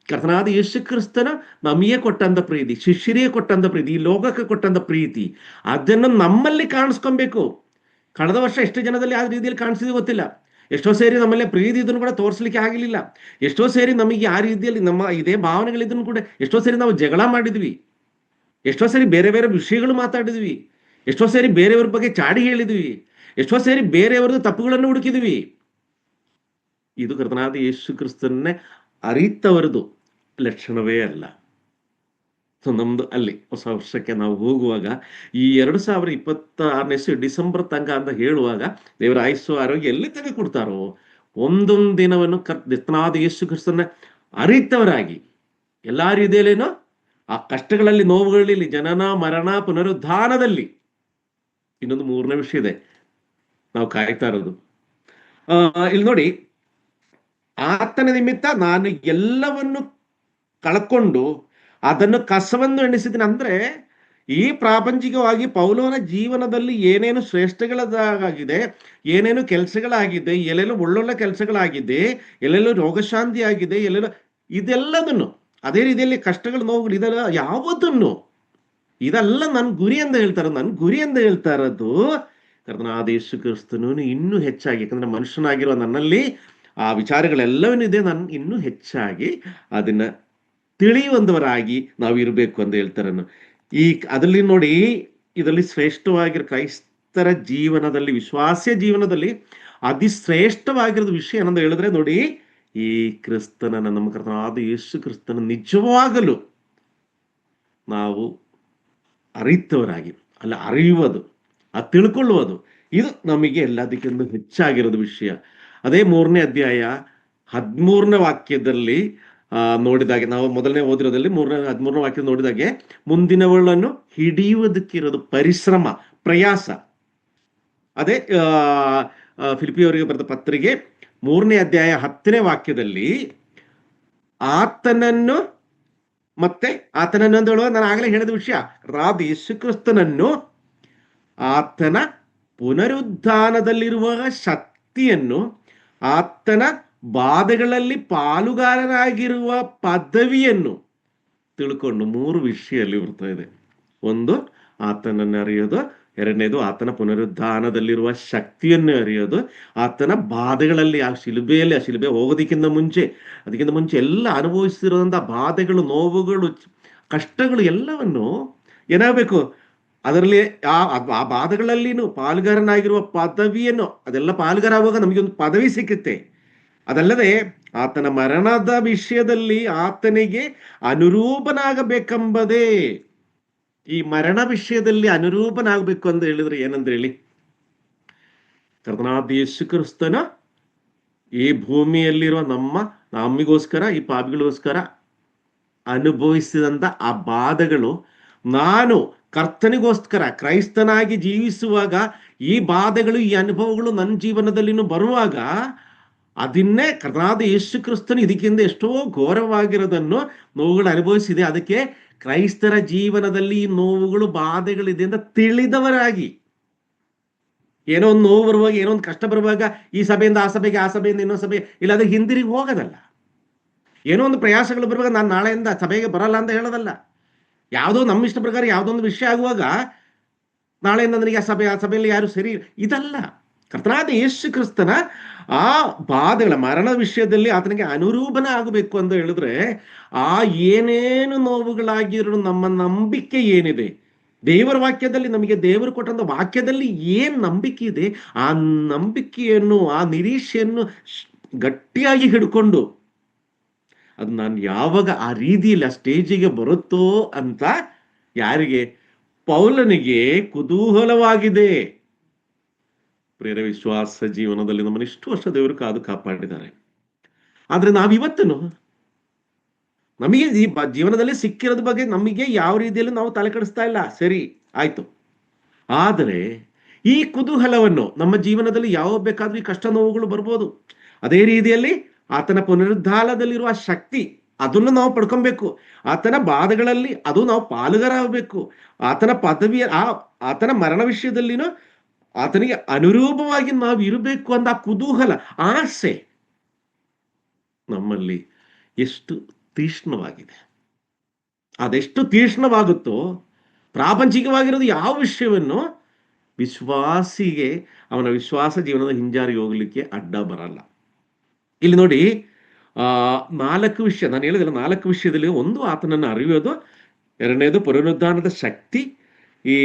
ಕರ್ತನಾದ ಯೇಸು ಕ್ರಿಸ್ತನ ನಮಗೆ ಕೊಟ್ಟಂತ ಪ್ರೀತಿ, ಶಿಷ್ಯರಿಗೆ ಕೊಟ್ಟಂತ ಪ್ರೀತಿ, ಈ ಲೋಕಕ್ಕೆ ಕೊಟ್ಟಂತ ಪ್ರೀತಿ, ಅದನ್ನು ನಮ್ಮಲ್ಲಿ ಕಾಣಿಸ್ಕೊಬೇಕು. ಕಳೆದ ವರ್ಷ ಎಷ್ಟು ಜನದಲ್ಲಿ ಆ ರೀತಿಯಲ್ಲಿ ಕಾಣಿಸಿದ್ವಿ ಗೊತ್ತಿಲ್ಲ. ಎಷ್ಟೋ ಸೇರಿ ನಮ್ಮಲ್ಲಿ ಪ್ರೀತಿ ಇದನ್ನು ಕೂಡ ತೋರಿಸ್ಲಿಕ್ಕೆ ಆಗಲಿಲ್ಲ. ಎಷ್ಟೋ ಸೇರಿ ನಮಗೆ ಆ ರೀತಿಯಲ್ಲಿ ನಮ್ಮ ಇದೇ ಭಾವನೆಗಳಿದ್ದನ್ನು ಕೂಡ ಎಷ್ಟೋ ಸೇರಿ ನಾವು ಜಗಳ ಮಾಡಿದ್ವಿ, ಎಷ್ಟೋ ಸೇರಿ ಬೇರೆ ಬೇರೆ ವಿಷಯಗಳು ಮಾತಾಡಿದ್ವಿ, ಎಷ್ಟೋ ಸೇರಿ ಬೇರೆಯವ್ರ ಬಗ್ಗೆ ಚಾಡಿ ಹೇಳಿದ್ವಿ, ಎಷ್ಟೋ ಸೇರಿ ಬೇರೆಯವ್ರದ್ದು ತಪ್ಪುಗಳನ್ನು ಹುಡುಕಿದ್ವಿ. ಇದು ಕರ್ತನಾದ ಯೇಸು ಕ್ರಿಸ್ತನ್ನೇ ಅರಿತವರದು ಲಕ್ಷಣವೇ ಅಲ್ಲ. ಸೊ ನಮ್ದು ಅಲ್ಲಿ ಹೊಸ ವರ್ಷಕ್ಕೆ ನಾವು ಹೋಗುವಾಗ ಈ 2026 ಡಿಸೆಂಬರ್ ತನಕ ಅಂತ ಹೇಳುವಾಗ ದೇವರ ಆಯುಸ್ಸು ಆರೋಗ್ಯ ಎಲ್ಲಿ ತನಕ ಕೊಡ್ತಾರೋ ಒಂದೊಂದು ದಿನವನ್ನು ಕರ್ತನಾದ ಯೇಸು ಕ್ರಿಸ್ತನ ಅರಿತವರಾಗಿ ಎಲ್ಲಾ ರೀತಿಯಲ್ಲೇನೋ ಆ ಕಷ್ಟಗಳಲ್ಲಿ, ನೋವುಗಳಲ್ಲಿ, ಜನನ ಮರಣ ಪುನರುದ್ಧಾನದಲ್ಲಿ ಇನ್ನೊಂದು 3ನೇ ವಿಷಯ ಇದೆ ನಾವು ಕಾಯ್ತಾ ಇರೋದು. ಇಲ್ಲಿ ನೋಡಿ, ಆತನ ನಿಮಿತ್ತ ನಾನು ಎಲ್ಲವನ್ನು ಕಳ್ಕೊಂಡು ಅದನ್ನು ಕಸವನ್ನು ಎಣಿಸಿದ್ದೀನಿ. ಅಂದ್ರೆ ಈ ಪ್ರಾಪಂಚಿಕವಾಗಿ ಪೌಲನ ಜೀವನದಲ್ಲಿ ಏನೇನು ಶ್ರೇಷ್ಠಗಳಾಗಿದೆ, ಏನೇನು ಕೆಲಸಗಳಾಗಿದೆ, ಎಲ್ಲೆಲ್ಲೋ ಒಳ್ಳೊಳ್ಳೆ ಕೆಲಸಗಳಾಗಿದೆ, ಎಲ್ಲೆಲ್ಲೋ ರೋಗಶಾಂತಿ ಆಗಿದೆ, ಎಲ್ಲೆಲ್ಲೋ ಇದೆಲ್ಲದನ್ನು, ಅದೇ ರೀತಿಯಲ್ಲಿ ಕಷ್ಟಗಳು, ನೋವುಗಳು, ಇದೆಲ್ಲ ಯಾವುದನ್ನು, ಇದೆಲ್ಲ ನನ್ನ ಗುರಿ ಅಂತ ಹೇಳ್ತಾರೆ. ನನ್ನ ಗುರಿ ಅಂತ ಹೇಳ್ತಾ ಇರೋದು ಕರ್ತನಾದ ಯೇಸು ಕ್ರಿಸ್ತನು ಇನ್ನೂ ಹೆಚ್ಚಾಗಿ, ಯಾಕಂದ್ರೆ ಮನುಷ್ಯನಾಗಿರುವ ನನ್ನಲ್ಲಿ ಆ ವಿಚಾರಗಳೆಲ್ಲವೂ ಇದೆ, ನಾನು ಇನ್ನೂ ಹೆಚ್ಚಾಗಿ ಅದನ್ನ ತಿಳಿಯುವಂತವರಾಗಿ ನಾವು ಇರಬೇಕು ಅಂತ ಹೇಳ್ತಾರೆ. ಅದರಲ್ಲಿ ನೋಡಿ, ಇದರಲ್ಲಿ ಶ್ರೇಷ್ಠವಾಗಿರೋ ಕ್ರೈಸ್ತರ ಜೀವನದಲ್ಲಿ, ವಿಶ್ವಾಸ ಜೀವನದಲ್ಲಿ ಅತಿ ಶ್ರೇಷ್ಠವಾಗಿರೋದು ವಿಷಯ ಏನಂತ ಹೇಳಿದ್ರೆ ನೋಡಿ, ಈ ಕ್ರಿಸ್ತನನ್ನ, ನಮ್ಮ ಕರ್ತನಾದ ಯೇಸು ಕ್ರಿಸ್ತನ ನಿಜವಾಗಲು ನಾವು ಅರಿತವರಾಗಿ, ಅಲ್ಲ ಅರಿಯುವುದು, ಅದು ತಿಳ್ಕೊಳ್ಳುವುದು, ಇದು ನಮಗೆ ಎಲ್ಲದಕ್ಕಿಂತ ಹೆಚ್ಚಾಗಿರೋದು ವಿಷಯ. ಅದೇ 3ನೇ ಅಧ್ಯಾಯ 13ನೇ ವಾಕ್ಯದಲ್ಲಿ ನೋಡಿದಾಗೆ, ನಾವು ಮೊದಲನೇ ಓದಿರೋದಲ್ಲಿ 13ನೇ ವಾಕ್ಯ ನೋಡಿದಾಗೆ, ಮುಂದಿನವಳನ್ನು ಹಿಡಿಯುವುದಕ್ಕಿರೋದು ಪರಿಶ್ರಮ, ಪ್ರಯಾಸ. ಅದೇ ಫಿಲಿಪಿಯವರಿಗೆ ಬರೆದ ಪತ್ರಿಕೆ 3ನೇ ಅಧ್ಯಾಯ 10ನೇ ವಾಕ್ಯದಲ್ಲಿ ಆತನನ್ನು ಅಂತ ಹೇಳುವಾಗ ನಾನು ಆಗಲೇ ಹೇಳಿದ ವಿಷಯ, ರಾದ ಯೇಸು ಕ್ರಿಸ್ತನನ್ನು, ಆತನ ಪುನರುದ್ಧಾನದಲ್ಲಿರುವ ಶಕ್ತಿಯನ್ನು, ಆತನ ಬಾಧೆಗಳಲ್ಲಿ ಪಾಲುಗಾರರಾಗಿರುವ ಪದವಿಯನ್ನು ತಿಳ್ಕೊಂಡು 3 ವಿಷಯಲ್ಲಿ ಬರ್ತಾ ಇದೆ. ಒಂದು, ಆತನನ್ನು ಅರಿಯೋದು. 2ನೇದು, ಆತನ ಪುನರುದ್ಧಾನದಲ್ಲಿರುವ ಶಕ್ತಿಯನ್ನು ಅರಿಯೋದು. ಆತನ ಬಾಧೆಗಳಲ್ಲಿ, ಆ ಶಿಲುಬೆ ಹೋಗೋದಕ್ಕಿಂತ ಮುಂಚೆ, ಅದಕ್ಕಿಂತ ಮುಂಚೆ ಎಲ್ಲ ಅನುಭವಿಸಿರುವಂತಹ ಬಾಧೆಗಳು, ನೋವುಗಳು, ಕಷ್ಟಗಳು ಎಲ್ಲವನ್ನು ಏನಾಗಬೇಕು, ಅದರಲ್ಲಿ ಆ ಬಾಧೆಗಳಲ್ಲಿನೂ ಪಾಲುಗಾರನಾಗಿರುವ ಪದವಿಯನ್ನು, ಅದೆಲ್ಲ ಪಾಲುಗಾರ ಆಗುವಾಗ ನಮಗೆ ಒಂದು ಪದವಿ ಸಿಕ್ಕುತ್ತೆ. ಅದಲ್ಲದೆ ಆತನ ಮರಣದ ವಿಷಯದಲ್ಲಿ ಆತನಿಗೆ ಅನುರೂಪನಾಗಬೇಕೆಂಬುದೇ. ಈ ಮರಣ ವಿಷಯದಲ್ಲಿ ಅನುರೂಪನಾಗಬೇಕು ಅಂತ ಹೇಳಿದ್ರೆ ಏನಂದ್ರೆ ಹೇಳಿ, ಕರ್ತನಾದ ಯೇಸು ಕ್ರಿಸ್ತನ ಈ ಭೂಮಿಯಲ್ಲಿರುವ ನಮ್ಮಿಗೋಸ್ಕರ, ಈ ಪಾಪಿಗಳಿಗೋಸ್ಕರ ಅನುಭವಿಸಿದಂತ ಆ ಬಾಧೆಗಳು, ನಾನು ಕರ್ತನಿಗೋಸ್ಕರ ಕ್ರೈಸ್ತನಾಗಿ ಜೀವಿಸುವಾಗ ಈ ಬಾಧೆಗಳು, ಈ ಅನುಭವಗಳು ನನ್ನ ಜೀವನದಲ್ಲಿನೂ ಬರುವಾಗ, ಅದನ್ನೇ ಕರ್ತನಾದ ಯೇಸು ಕ್ರಿಸ್ತನು ಇದಕ್ಕಿಂತ ಎಷ್ಟೋ ಘೋರವಾಗಿರೋದನ್ನು, ನೋವುಗಳು ಅನುಭವಿಸಿದೆ, ಅದಕ್ಕೆ ಕ್ರೈಸ್ತರ ಜೀವನದಲ್ಲಿ ಈ ನೋವುಗಳು, ಬಾಧೆಗಳಿದೆ ಅಂತ ತಿಳಿದವರಾಗಿ, ಏನೋ ಒಂದು ನೋವು ಬರುವಾಗ, ಏನೋ ಒಂದು ಕಷ್ಟ ಬರುವಾಗ ಈ ಸಭೆಯಿಂದ ಆ ಸಭೆಗೆ, ಆ ಸಭೆಯಿಂದ ಇನ್ನೊಂದು ಸಭೆ, ಇಲ್ಲಾಂದ್ರೆ ಹಿಂದಿರುಗಿ ಹೋಗೋದಲ್ಲ. ಏನೋ ಒಂದು ಪ್ರಯಾಸಗಳು ಬರುವಾಗ ನಾನು ನಾಳೆಯಿಂದ ಸಭೆಗೆ ಬರಲ್ಲ ಅಂತ ಹೇಳೋದಲ್ಲ. ಯಾವುದೋ ನಮ್ಮ ಇಷ್ಟ ಪ್ರಕಾರ ಯಾವುದೋ ಒಂದು ವಿಷಯ ಆಗುವಾಗ ನಾಳೆಯಿಂದ ನನಗೆ ಆ ಸಭೆಯಲ್ಲಿ ಯಾರು ಸರಿ, ಇದಲ್ಲ. ಕರ್ತನಾದ ಯೇಸು ಕ್ರಿಸ್ತನ ಆ ಬಾಧೆಗಳ, ಮರಣ ವಿಷಯದಲ್ಲಿ ಆತನಿಗೆ ಅನುರೂಪನ ಆಗಬೇಕು ಅಂತ ಹೇಳಿದ್ರೆ, ಆ ಏನೇನು ನೋವುಗಳಾಗಿರೋ ನಮ್ಮ ನಂಬಿಕೆ ಏನಿದೆ, ದೇವರ ವಾಕ್ಯದಲ್ಲಿ ನಮಗೆ ದೇವರು ಕೊಟ್ಟಂತ ವಾಕ್ಯದಲ್ಲಿ ಏನ್ ನಂಬಿಕೆ ಇದೆ, ಆ ನಂಬಿಕೆಯನ್ನು, ಆ ನಿರೀಕ್ಷೆಯನ್ನು ಗಟ್ಟಿಯಾಗಿ ಹಿಡ್ಕೊಂಡು, ಅದು ನಾನು ಯಾವಾಗ ಆ ರೀತಿಯಲ್ಲಿ ಆ ಸ್ಟೇಜಿಗೆ ಬರುತ್ತೋ ಅಂತ ಯಾರಿಗೆ, ಪೌಲನಿಗೆ ಕುತೂಹಲವಾಗಿದೆ. ಪ್ರೇರ ವಿಶ್ವಾಸ ಜೀವನದಲ್ಲಿ ನಮ್ಮನ್ನು ಇಷ್ಟು ವರ್ಷ ದೇವರು ಕಾದು ಕಾಪಾಡಿದ್ದಾರೆ. ಆದ್ರೆ ನಾವಿವತ್ತನು ನಮಗೆ ಈ ಜೀವನದಲ್ಲಿ ಸಿಕ್ಕಿರೋದ ಬಗ್ಗೆ ನಮಗೆ ಯಾವ ರೀತಿಯಲ್ಲೂ ನಾವು ತಲೆ ಕೆಡಿಸ್ತಾ ಇಲ್ಲ, ಸರಿ ಆಯ್ತು. ಆದರೆ ಈ ಕುತೂಹಲವನ್ನು ನಮ್ಮ ಜೀವನದಲ್ಲಿ ಯಾವ ಬೇಕಾದ್ರೂ ಈ ಕಷ್ಟ ನೋವುಗಳು ಬರ್ಬೋದು, ಅದೇ ರೀತಿಯಲ್ಲಿ ಆತನ ಪುನರುದ್ಧಾನದಲ್ಲಿರುವ ಶಕ್ತಿ, ಅದನ್ನು ನಾವು ಪಡ್ಕೊಬೇಕು. ಆತನ ಬಾಧೆಗಳಲ್ಲಿ ಅದು ನಾವು ಪಾಲುಗಾರ ಆಗಬೇಕು. ಆತನ ಪದವಿಯ, ಆತನ ಮರಣ ವಿಷಯದಲ್ಲಿನೂ ಆತನಿಗೆ ಅನುರೂಪವಾಗಿ ನಾವು ಇರಬೇಕು ಅಂತ ಕುತೂಹಲ, ಆಸೆ ನಮ್ಮಲ್ಲಿ ಎಷ್ಟು ತೀಕ್ಷ್ಣವಾಗಿದೆ. ಅದೆಷ್ಟು ತೀಕ್ಷ್ಣವಾಗುತ್ತೋ, ಪ್ರಾಪಂಚಿಕವಾಗಿರೋದು ಯಾವ ವಿಷಯವನ್ನು ವಿಶ್ವಾಸಿಗೆ ಅವನ ವಿಶ್ವಾಸ ಜೀವನದ ಹಿಂಜಾರಿ ಹೋಗ್ಲಿಕ್ಕೆ ಅಡ್ಡ ಬರಲ್ಲ. ಇಲ್ಲಿ ನೋಡಿ, 4 ವಿಷಯ ನಾನು ಹೇಳಿದ್ರೆ, 4 ವಿಷಯದಲ್ಲಿ ಒಂದು ಆತನನ್ನು ಅರಿಯೋದು, 2ನೇದು ಪುನರುದ್ಧಾನದ ಶಕ್ತಿ, ಈ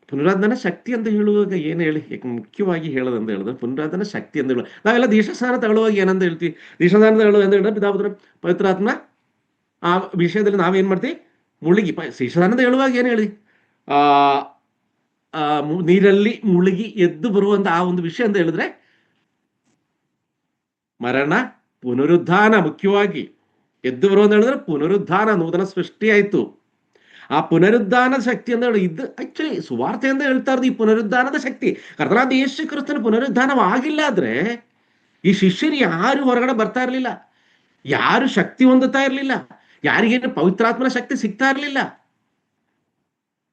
ಪುನರುದ್ಧಾನ ಶಕ್ತಿ ಅಂತ ಹೇಳುವಾಗ ಏನು ಹೇಳಿ, ಮುಖ್ಯವಾಗಿ ಹೇಳೋದಂತ ಹೇಳಿದ್ರೆ ಪುನರುದ್ಧಾನ ಶಕ್ತಿ ಅಂತ ಹೇಳುವ, ನಾವೆಲ್ಲ ದೀಕ್ಷಾಸ್ನಾನ ತಗೊಳ್ಳುವಾಗ ಏನಂತ ಹೇಳ್ತೀವಿ, ದೀಕ್ಷಾಸ್ನಾನ ತಗೊಳ್ಳುವ ಅಂತ ಹೇಳಿದ್ರೆ ಪಿತಾಪುತ್ರ ಪವಿತ್ರಾತ್ಮ ಆ ವಿಷಯದಲ್ಲಿ ನಾವೇನು ಮಾಡ್ತೀವಿ, ಮುಳುಗಿ ದೀಕ್ಷಾಸ್ನಾನ ಹೇಳುವಾಗ ಏನು ಹೇಳಿ, ಆ ನೀರಲ್ಲಿ ಮುಳುಗಿ ಎದ್ದು ಬರುವಂತ ಆ ಒಂದು ವಿಷಯ ಅಂತ ಹೇಳಿದ್ರೆ ಮರಣ ಪುನರುದ್ಧಾನ, ಮುಖ್ಯವಾಗಿ ಎದ್ದು ಬರುವಂತ ಹೇಳಿದ್ರೆ ಪುನರುದ್ಧಾನ, ನೂತನ ಸೃಷ್ಟಿ ಆಯ್ತು. ಆ ಪುನರುದ್ಧಾನದ ಶಕ್ತಿ ಅಂತ ಹೇಳಿ ಇದು ಆಕ್ಚುಲಿ ಸುವಾರ್ತೆ ಅಂತ ಹೇಳ್ತಾ ಇರೋದು ಈ ಪುನರುದ್ಧಾನದ ಶಕ್ತಿ. ಕರ್ತನಾದ ಯೇಸು ಕ್ರಿಸ್ತನ ಪುನರುದ್ಧಾನವಾಗಿಲ್ಲ ಆದ್ರೆ ಈ ಶಿಷ್ಯರು ಯಾರು ಹೊರಗಡೆ ಬರ್ತಾ ಇರಲಿಲ್ಲ, ಯಾರು ಶಕ್ತಿ ಹೊಂದುತ್ತಾ ಇರಲಿಲ್ಲ, ಯಾರಿಗೇನು ಪವಿತ್ರಾತ್ಮನ ಶಕ್ತಿ ಸಿಗ್ತಾ ಇರಲಿಲ್ಲ.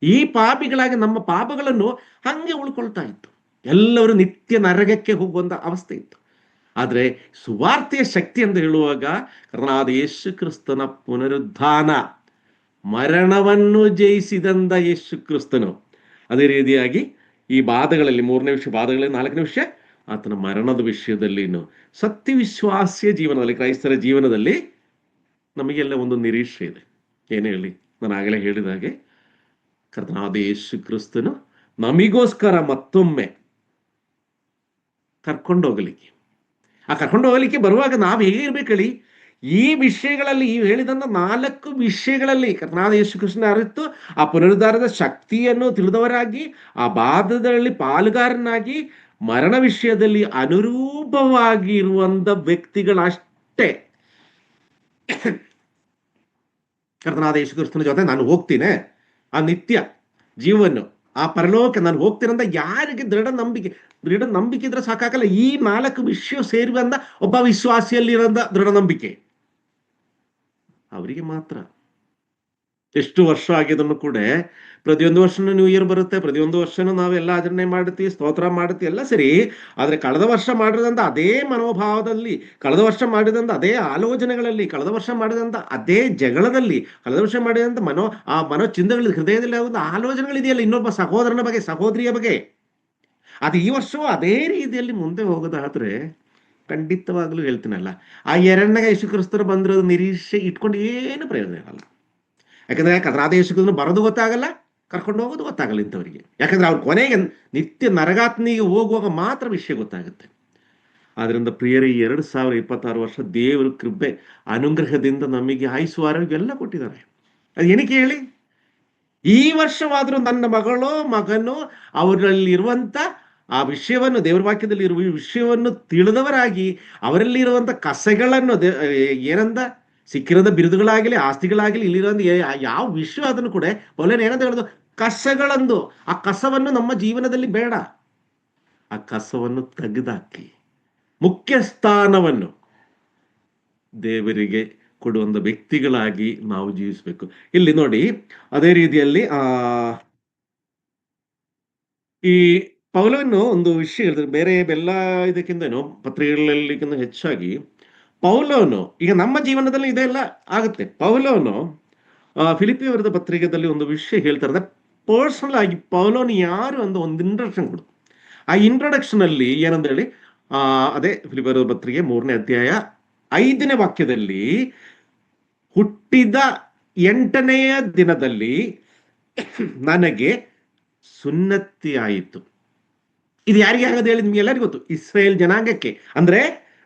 ಈ ಪಾಪಿಗಳಾಗಿ ನಮ್ಮ ಪಾಪಗಳನ್ನು ಹಂಗೆ ಉಳ್ಕೊಳ್ತಾ ಇತ್ತು, ಎಲ್ಲರೂ ನಿತ್ಯ ನರಕಕ್ಕೆ ಹೋಗುವಂತ ಅವಸ್ಥೆ ಇತ್ತು. ಆದ್ರೆ ಸುವಾರ್ತೆಯ ಶಕ್ತಿ ಅಂತ ಹೇಳುವಾಗ ಕರ್ತನಾದ ಯೇಸು ಕ್ರಿಸ್ತನ ಪುನರುದ್ಧಾನ, ಮರಣವನ್ನು ಜಯಿಸಿದಂತ ಯೇಸು ಕ್ರಿಸ್ತನು, ಅದೇ ರೀತಿಯಾಗಿ ಈ ಬಾಧಗಳಲ್ಲಿ 3ನೇ ವಿಷಯ, ಬಾಧಗಳಲ್ಲಿ 4ನೇ ವಿಷಯ ಆತನ ಮರಣದ ವಿಷಯದಲ್ಲಿನು ಸತ್ಯವಿಶ್ವಾಸಿಯ ಜೀವನದಲ್ಲಿ, ಕ್ರೈಸ್ತರ ಜೀವನದಲ್ಲಿ ನಮಗೆಲ್ಲ ಒಂದು ನಿರೀಕ್ಷೆ ಇದೆ. ಏನು ಹೇಳಿ, ನಾನು ಆಗಲೇ ಹೇಳಿದ ಹಾಗೆ ಕರ್ತನಾದ ಯೇಸು ಕ್ರಿಸ್ತನು ನಮಿಗೋಸ್ಕರ ಮತ್ತೊಮ್ಮೆ ಕರ್ಕೊಂಡೋಗಲಿಕ್ಕೆ, ಆ ಕರ್ಕೊಂಡು ಹೋಗಲಿಕ್ಕೆ ಬರುವಾಗ ನಾವು ಹೇಗಿರ್ಬೇಕು ಹೇಳಿ, ಈ ವಿಷಯಗಳಲ್ಲಿ, ಈ ಹೇಳಿದಂತ 4 ವಿಷಯಗಳಲ್ಲಿ ಕರ್ತನಾದ ಯೇಸು ಕ್ರಿಸ್ತನ ಅರಿತು ಆ ಪುನರುದ್ಧಾರದ ಶಕ್ತಿಯನ್ನು ತಿಳಿದವರಾಗಿ, ಆ ಬಾಧದಲ್ಲಿ ಪಾಲುಗಾರನಾಗಿ, ಮರಣ ವಿಷಯದಲ್ಲಿ ಅನುರೂಪವಾಗಿ ಇರುವಂತ ವ್ಯಕ್ತಿಗಳಷ್ಟೇ ಕರ್ತನಾದ ಯೇಸು ಕ್ರಿಸ್ತನ ಜೊತೆ ನಾನು ಹೋಗ್ತೀನಿ, ಆ ನಿತ್ಯ ಜೀವವನ್ನು, ಆ ಪರಲೋಕ ನಾನು ಹೋಗ್ತೀನಂತ ಯಾರಿಗೆ ದೃಢ ನಂಬಿಕೆ ಇದ್ರೆ ಸಾಕಾಗಲ್ಲ. ಈ 4 ವಿಷಯ ಸೇರಿ ಬಂದ ಒಬ್ಬ ವಿಶ್ವಾಸಿಯಲ್ಲಿರೋದ ದೃಢ ನಂಬಿಕೆ ಅವರಿಗೆ ಮಾತ್ರ. ಎಷ್ಟು ವರ್ಷ ಆಗಿದನ್ನು ಕೂಡ ಪ್ರತಿಯೊಂದು ವರ್ಷನೂ ನ್ಯೂ ಇಯರ್ ಬರುತ್ತೆ, ಪ್ರತಿಯೊಂದು ವರ್ಷನೂ ನಾವೆಲ್ಲ ಆಚರಣೆ ಮಾಡ್ತೀವಿ, ಸ್ತೋತ್ರ ಮಾಡ್ತೀವಿ, ಎಲ್ಲ ಸರಿ. ಆದ್ರೆ ಕಳೆದ ವರ್ಷ ಮಾಡಿದಂತ ಅದೇ ಮನೋಭಾವದಲ್ಲಿ, ಕಳೆದ ವರ್ಷ ಮಾಡಿದಂತ ಅದೇ ಆಲೋಚನೆಗಳಲ್ಲಿ, ಕಳೆದ ವರ್ಷ ಮಾಡಿದಂತ ಅದೇ ಜಗಳದಲ್ಲಿ, ಕಳೆದ ವರ್ಷ ಮಾಡಿದಂತ ಆ ಮನೋಚಿಂತನೆಗಳಲ್ಲಿ, ಹೃದಯದಲ್ಲಿ ಆಗುವಂತ ಆಲೋಚನೆಗಳಿದೆಯಲ್ಲ ಇನ್ನೊಬ್ಬ ಸಹೋದರನ ಬಗ್ಗೆ, ಸಹೋದರಿಯ ಬಗ್ಗೆ, ಅದು ಈ ವರ್ಷವೂ ಅದೇ ರೀತಿಯಲ್ಲಿ ಮುಂದೆ ಹೋಗೋದಾದ್ರೆ ಖಂಡಿತವಾಗ್ಲೂ ಹೇಳ್ತೀನಲ್ಲ, ಆ 2ನೇ ಯೇಸು ಕ್ರಿಸ್ತರು ಬಂದಿರೋದು ನಿರೀಕ್ಷೆ ಇಟ್ಕೊಂಡು ಏನು ಪ್ರಯೋಜನ ಇರಲ್ಲ. ಯಾಕಂದ್ರೆ ಕರ್ತನಾದ ಯೇಸು ಕ್ರಿಸ್ತನು ಬರೋದು ಗೊತ್ತಾಗಲ್ಲ, ಕರ್ಕೊಂಡು ಹೋಗೋದು ಗೊತ್ತಾಗಲ್ಲ ಇಂಥವರಿಗೆ. ಯಾಕಂದ್ರೆ ಅವ್ರ ಕೊನೆಗೆ ನಿತ್ಯ ನರಗಾತ್ನಿಗೆ ಹೋಗುವಾಗ ಮಾತ್ರ ವಿಷಯ ಗೊತ್ತಾಗುತ್ತೆ. ಆದ್ರಿಂದ ಪ್ರಿಯರೇ, 2026 ವರ್ಷ ದೇವರ ಕೃಪೆ ಅನುಗ್ರಹದಿಂದ ನಮಗೆ ಆಯುಸ್ಸು ಆರೋಗ್ಯ ಎಲ್ಲ ಕೊಟ್ಟಿದ್ದಾರೆ. ಅದು ಏನಕ್ಕೆ ಹೇಳಿ, ಈ ವರ್ಷವಾದ್ರೂ ನನ್ನ ಮಗನು ಅವರಲ್ಲಿರುವಂತ ಆ ವಿಷಯವನ್ನು, ದೇವರ ವಾಕ್ಯದಲ್ಲಿ ಇರುವ ವಿಷಯವನ್ನು ತಿಳಿದವರಾಗಿ, ಅವರಲ್ಲಿ ಇರುವಂತ ಕಸಗಳನ್ನು, ಏನಂದ ಸಿಕ್ಕಿರೋದ ಬಿರುದುಗಳಾಗಲಿ, ಆಸ್ತಿಗಳಾಗಲಿ, ಇಲ್ಲಿರೋ ಯಾವ ವಿಷಯ ಅದನ್ನು ಕೂಡ ಪೌಲನು ಏನಂತ ಹೇಳೋದು, ಕಸಗಳಂದು. ಆ ಕಸವನ್ನು ನಮ್ಮ ಜೀವನದಲ್ಲಿ ಬೇಡ, ಆ ಕಸವನ್ನು ತೆಗೆದಾಕಿ ಮುಖ್ಯ ಸ್ಥಾನವನ್ನು ದೇವರಿಗೆ ಕೊಡುವಂತ ವ್ಯಕ್ತಿಗಳಾಗಿ ನಾವು ಜೀವಿಸಬೇಕು. ಇಲ್ಲಿ ನೋಡಿ, ಅದೇ ರೀತಿಯಲ್ಲಿ ಈ ಪೌಲನು ಒಂದು ವಿಷಯ ಹೇಳಿದ್ರೆ, ಬೇರೆ ಎಲ್ಲ ಇದಕ್ಕಿಂತನೂ ಪತ್ರಿಕೆಗಳಲ್ಲಿ ಹೆಚ್ಚಾಗಿ ಪೌಲನು, ಈಗ ನಮ್ಮ ಜೀವನದಲ್ಲಿ ಇದೆಲ್ಲ ಆಗುತ್ತೆ. ಪೌಲನು ಫಿಲಿಪಿಯವರದ ಪತ್ರಿಕೆಯಲ್ಲಿ ಒಂದು ವಿಷಯ ಹೇಳ್ತಾರೆ, ಪರ್ಸನಲ್ ಆಗಿ ಪೌಲನು ಯಾರು ಅಂತ ಒಂದು ಇಂಟ್ರೊಡಕ್ಷನ್ ಕೊಡು. ಆ ಇಂಟ್ರೊಡಕ್ಷನ್ ಅಲ್ಲಿ ಏನಂತ ಹೇಳಿ, ಅದೇ ಫಿಲಿಪಿಯವರ ಪತ್ರಿಕೆ 3ನೇ ಅಧ್ಯಾಯ 5ನೇ ವಾಕ್ಯದಲ್ಲಿ, ಹುಟ್ಟಿದ 8ನೆಯ ದಿನದಲ್ಲಿ ನನಗೆ ಸುನ್ನತಿ ಆಯಿತು. ಇದು ಯಾರಿಗೆ ಆಗದು ಹೇಳಿ ನಿಮ್ಗೆ ಎಲ್ಲರಿಗೂ ಗೊತ್ತು, ಇಸ್ರಾಯೇಲ್ ಜನಾಂಗಕ್ಕೆ. ಅಂದ್ರೆ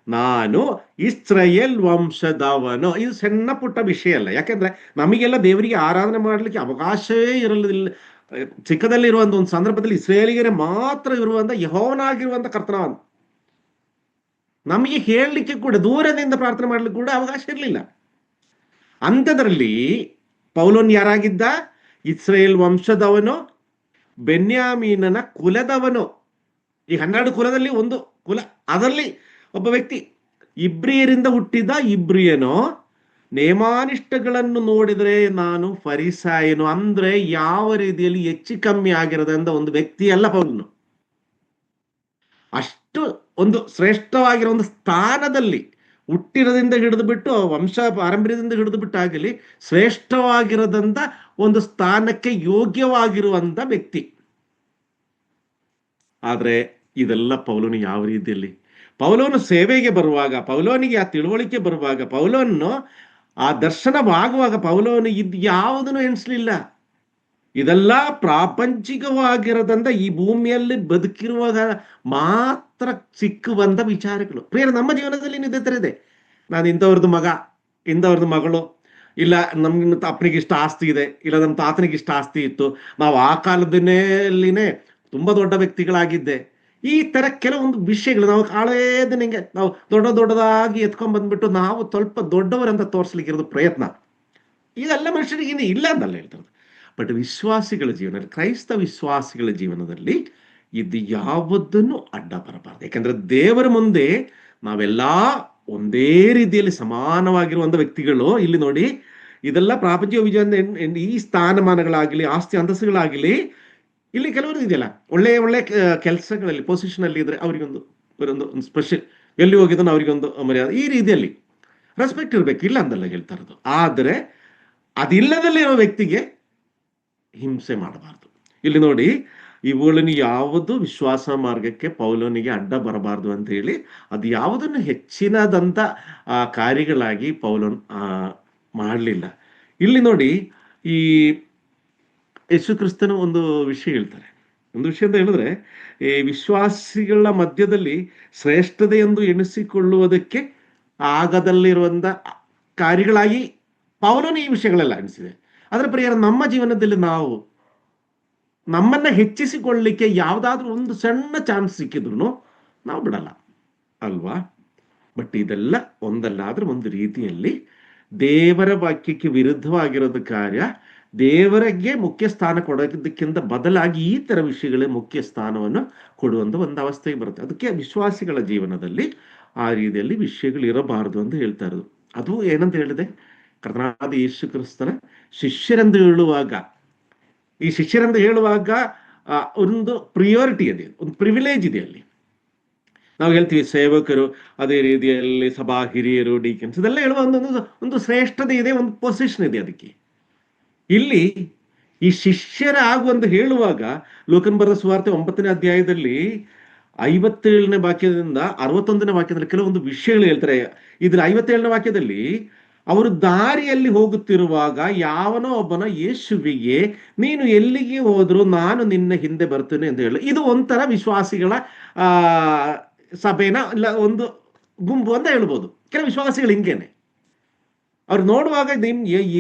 ನಾನು ಇಸ್ರಾಯೇಲ್ ವಂಶದವನು. ಇದು ಸಣ್ಣ ಪುಟ್ಟ ವಿಷಯ ಅಲ್ಲ, ಯಾಕೆಂದ್ರೆ ನಮಗೆಲ್ಲ ದೇವರಿಗೆ ಆರಾಧನೆ ಮಾಡಲಿಕ್ಕೆ ಅವಕಾಶವೇ ಇರಲಿಲ್ಲ. ಚಿಕ್ಕದಲ್ಲಿರುವಂತ ಒಂದು ಸಂದರ್ಭದಲ್ಲಿ ಇಸ್ರಾಯೇಲಿಗರೇ ಮಾತ್ರ ಇರುವಂತ ಯೆಹೋವನಾಗಿರುವಂತ ಕರ್ತನವನು ನಮಗೆ ಹೇಳಲಿಕ್ಕೆ ಕೂಡ, ದೂರದಿಂದ ಪ್ರಾರ್ಥನೆ ಮಾಡ್ಲಿಕ್ಕೆ ಕೂಡ ಅವಕಾಶ ಇರಲಿಲ್ಲ. ಅಂಥದ್ರಲ್ಲಿ ಪೌಲೋನ್ ಯಾರಾಗಿದ್ದ, ಇಸ್ರಾಯೇಲ್ ವಂಶದವನು, ಬೆನ್ಯಾಮೀನನ ಕುಲದವನು. ಈ 12 ಕುಲದಲ್ಲಿ ಒಂದು ಕುಲ, ಅದರಲ್ಲಿ ಒಬ್ಬ ವ್ಯಕ್ತಿ. ಇಬ್ರಿಯರಿಂದ ಹುಟ್ಟಿದ ಇಬ್ರಿಯನು. ನೇಮಾನಿಷ್ಠಗಳನ್ನು ನೋಡಿದರೆ ನಾನು ಫರಿಸಾಯನು. ಅಂದ್ರೆ ಯಾವ ರೀತಿಯಲ್ಲಿ ಹೆಚ್ಚು ಕಮ್ಮಿ ಆಗಿರೋದಂತ ಒಂದು ವ್ಯಕ್ತಿ ಅಲ್ಲ ಪೌಲನು. ಅಷ್ಟು ಒಂದು ಶ್ರೇಷ್ಠವಾಗಿರೋ ಒಂದು ಸ್ಥಾನದಲ್ಲಿ ಹುಟ್ಟಿರೋದಿಂದ ಹಿಡಿದು ಬಿಟ್ಟು, ವಂಶ ಪಾರಂಪರ್ಯದಿಂದ ಹಿಡಿದು ಬಿಟ್ಟಾಗಲಿ ಶ್ರೇಷ್ಠವಾಗಿರೋದಂತ ಒಂದು ಸ್ಥಾನಕ್ಕೆ ಯೋಗ್ಯವಾಗಿರುವಂತ ವ್ಯಕ್ತಿ. ಆದ್ರೆ ಇದೆಲ್ಲ ಪೌಲನು ಯಾವ ರೀತಿಯಲ್ಲಿ, ಪೌಲೋನು ಸೇವೆಗೆ ಬರುವಾಗ, ಪೌಲೋನಿಗೆ ಆ ತಿಳುವಳಿಕೆ ಬರುವಾಗ, ಪೌಲೋನು ಆ ದರ್ಶನವಾಗುವಾಗ ಪೌಲೋನು ಇದು ಯಾವುದನ್ನು ಎಣಿಸ್ಲಿಲ್ಲ. ಇದೆಲ್ಲ ಪ್ರಾಪಂಚಿಕವಾಗಿರೋದಂತ ಈ ಭೂಮಿಯಲ್ಲಿ ಬದುಕಿರುವಾಗ ಮಾತ್ರ ಸಿಕ್ಕು ಬಂದ ವಿಚಾರಗಳು. ಪ್ರಿಯರೇ, ನಮ್ಮ ಜೀವನದಲ್ಲಿ ಇದೇ ಥರ ಇದೆ. ನಾನು ಇಂಥವ್ರದ್ದು ಮಗ, ಇಂಥವ್ರದ್ದು ಮಗಳು, ಇಲ್ಲ ನಮ್ಮ ಅಪ್ಪನಿಗೆ ಇಷ್ಟ ಆಸ್ತಿ ಇದೆ, ಇಲ್ಲ ನಮ್ಮ ತಾತನಿಗೆ ಇಷ್ಟ ಆಸ್ತಿ ಇತ್ತು, ನಾವು ಆ ಕಾಲದಲ್ಲಿನೇ ತುಂಬಾ ದೊಡ್ಡ ವ್ಯಕ್ತಿಗಳಾಗಿದ್ದೆ. ಈ ತರ ಕೆಲವೊಂದು ವಿಷಯಗಳು ನಾವು ಹಳೇದನಿಗೆ ನಾವು ದೊಡ್ಡದಾಗಿ ಎತ್ಕೊಂಡ್ ಬಂದ್ಬಿಟ್ಟು ನಾವು ಸ್ವಲ್ಪ ದೊಡ್ಡವರಂತ ತೋರಿಸ್ಲಿಕ್ಕೆ ಇರೋದು ಪ್ರಯತ್ನ. ಇದೆಲ್ಲ ಮನುಷ್ಯರಿಗೆ ಇನ್ನು ಇಲ್ಲ ಅಂತಲ್ಲ ಹೇಳ್ತಾರೆ. ಬಟ್ ವಿಶ್ವಾಸಿಗಳ ಜೀವನ, ಕ್ರೈಸ್ತ ವಿಶ್ವಾಸಿಗಳ ಜೀವನದಲ್ಲಿ ಇದು ಯಾವುದನ್ನು ಅಡ್ಡ ಬರಬಾರದು. ಯಾಕಂದ್ರೆ ದೇವರ ಮುಂದೆ ನಾವೆಲ್ಲ ಒಂದೇ ರೀತಿಯಲ್ಲಿ ಸಮಾನವಾಗಿರುವಂತ ವ್ಯಕ್ತಿಗಳು. ಇಲ್ಲಿ ನೋಡಿ, ಇದೆಲ್ಲ ಪ್ರಾಪಂಚಿಕ ವಿಜಯ, ಈ ಸ್ಥಾನಮಾನಗಳಾಗಲಿ ಆಸ್ತಿ ಅಂತಸ್ತುಗಳಾಗಲಿ, ಇಲ್ಲಿ ಕೆಲವರು ಇದೆಯಲ್ಲ ಒಳ್ಳೆ ಒಳ್ಳೆ ಕೆಲಸಗಳಲ್ಲಿ ಪೊಸಿಷನ್ ಅಲ್ಲಿ ಇದ್ರೆ ಅವರಿಗೊಂದು ಒಂದು ಸ್ಪೆಷಲ್, ಎಲ್ಲಿ ಹೋಗಿದ್ದೋ ಅವರಿಗೊಂದು ಮರ್ಯಾದೆ, ಈ ರೀತಿಯಲ್ಲಿ ರೆಸ್ಪೆಕ್ಟ್ ಇರಬೇಕು, ಇಲ್ಲ ಅಂದಲ್ಲ ಹೇಳ್ತಾ ಇರೋದು. ಆದರೆ ಅದಿಲ್ಲದಲ್ಲಿರೋ ವ್ಯಕ್ತಿಗೆ ಹಿಂಸೆ ಮಾಡಬಾರ್ದು. ಇಲ್ಲಿ ನೋಡಿ, ಇವುಗಳನ್ನು ಯಾವುದು ವಿಶ್ವಾಸ ಮಾರ್ಗಕ್ಕೆ ಪೌಲನಿಗೆ ಅಡ್ಡ ಬರಬಾರ್ದು ಅಂತ ಹೇಳಿ, ಅದು ಯಾವುದನ್ನು ಹೆಚ್ಚಿನದಂತ ಕಾರ್ಯಗಳಾಗಿ ಪೌಲನ್ ಮಾಡಲಿಲ್ಲ. ಇಲ್ಲಿ ನೋಡಿ, ಈ ಯೇಸು ಕ್ರಿಸ್ತನು ಒಂದು ವಿಷಯ ಹೇಳ್ತಾರೆ. ಒಂದು ವಿಷಯ ಅಂತ ಹೇಳಿದ್ರೆ, ಈ ವಿಶ್ವಾಸಿಗಳ ಮಧ್ಯದಲ್ಲಿ ಶ್ರೇಷ್ಠತೆ ಎಂದು ಎಣಿಸಿಕೊಳ್ಳುವುದಕ್ಕೆ ಆಗದಲ್ಲಿರುವಂತ ಕಾರ್ಯಗಳಾಗಿ ಪೌಲನು ಈ ವಿಷಯಗಳೆಲ್ಲ ಎಣಿಸಿದೆ. ಅದರ ಪರಿಹಾರ ನಮ್ಮ ಜೀವನದಲ್ಲಿ ನಾವು ನಮ್ಮನ್ನ ಹೆಚ್ಚಿಸಿಕೊಳ್ಳಲಿಕ್ಕೆ ಯಾವುದಾದ್ರೂ ಒಂದು ಸಣ್ಣ ಚಾನ್ಸ್ ಸಿಕ್ಕಿದ್ರು ನಾವು ಬಿಡಲ್ಲ ಅಲ್ವಾ? ಬಟ್ ಇದೆಲ್ಲ ಒಂದಲ್ಲಾದ್ರೂ ಒಂದು ರೀತಿಯಲ್ಲಿ ದೇವರ ವಾಕ್ಯಕ್ಕೆ ವಿರುದ್ಧವಾಗಿರೋದು ಕಾರ್ಯ. ದೇವರಿಗೆ ಮುಖ್ಯ ಸ್ಥಾನ ಕೊಡೋದಕ್ಕಿಂತ ಬದಲಾಗಿ ಈ ತರ ವಿಷಯಗಳೇ ಮುಖ್ಯ ಸ್ಥಾನವನ್ನು ಕೊಡುವಂತ ಒಂದು ಅವಸ್ಥೆಗೆ ಬರುತ್ತೆ. ಅದಕ್ಕೆ ವಿಶ್ವಾಸಿಗಳ ಜೀವನದಲ್ಲಿ ಆ ರೀತಿಯಲ್ಲಿ ವಿಷಯಗಳು ಇರಬಾರದು ಅಂತ ಹೇಳ್ತಾ ಇರೋದು. ಅದು ಏನಂತ ಹೇಳಿದೆ, ಕರ್ತನಾದ ಯೇಸು ಕ್ರಿಸ್ತನ ಶಿಷ್ಯರೆಂದು ಹೇಳುವಾಗ, ಈ ಶಿಷ್ಯರೆಂದು ಹೇಳುವಾಗ ಒಂದು ಪ್ರಿಯಾರಿಟಿ ಇದೆ, ಒಂದು ಪ್ರಿವಿಲೇಜ್ ಇದೆ. ಅಲ್ಲಿ ನಾವು ಹೇಳ್ತೀವಿ ಸೇವಕರು, ಅದೇ ರೀತಿಯಲ್ಲಿ ಸಭಾ ಹಿರಿಯರು, ಡೀಕನ್ಸ್, ಇದೆಲ್ಲ ಹೇಳುವ ಒಂದು ಶ್ರೇಷ್ಠತೆ ಇದೆ, ಒಂದು ಪೊಸಿಷನ್ ಇದೆ. ಅದಕ್ಕೆ ಇಲ್ಲಿ ಈ ಶಿಷ್ಯರ ಆಗುವಂತ ಹೇಳುವಾಗ ಲೋಕನ್ ಬರೆದ ಸುವಾರ್ತೆ 9ನೇ ಅಧ್ಯಾಯದಲ್ಲಿ 57ನೇ ವಾಕ್ಯದಿಂದ 61ನೇ ವಾಕ್ಯದಲ್ಲಿ ಕೆಲವೊಂದು ವಿಷಯಗಳು ಹೇಳ್ತಾರೆ. ಇದ್ರ 57ನೇ ವಾಕ್ಯದಲ್ಲಿ, ಅವರು ದಾರಿಯಲ್ಲಿ ಹೋಗುತ್ತಿರುವಾಗ ಯಾವನೋ ಒಬ್ಬನ ಯೇಸುವಿಗೆ, ನೀನು ಎಲ್ಲಿಗೆ ಹೋದ್ರು ನಾನು ನಿನ್ನ ಹಿಂದೆ ಬರ್ತೇನೆ ಅಂತ ಹೇಳಿ. ಇದು ಒಂಥರ ವಿಶ್ವಾಸಿಗಳ ಸಭೆನ ಇಲ್ಲ ಒಂದು ಗುಂಪು ಅಂತ ಹೇಳ್ಬೋದು. ಕೆಲವು ವಿಶ್ವಾಸಿಗಳು ಹಿಂಗೇನೆ, ಅವ್ರು ನೋಡುವಾಗ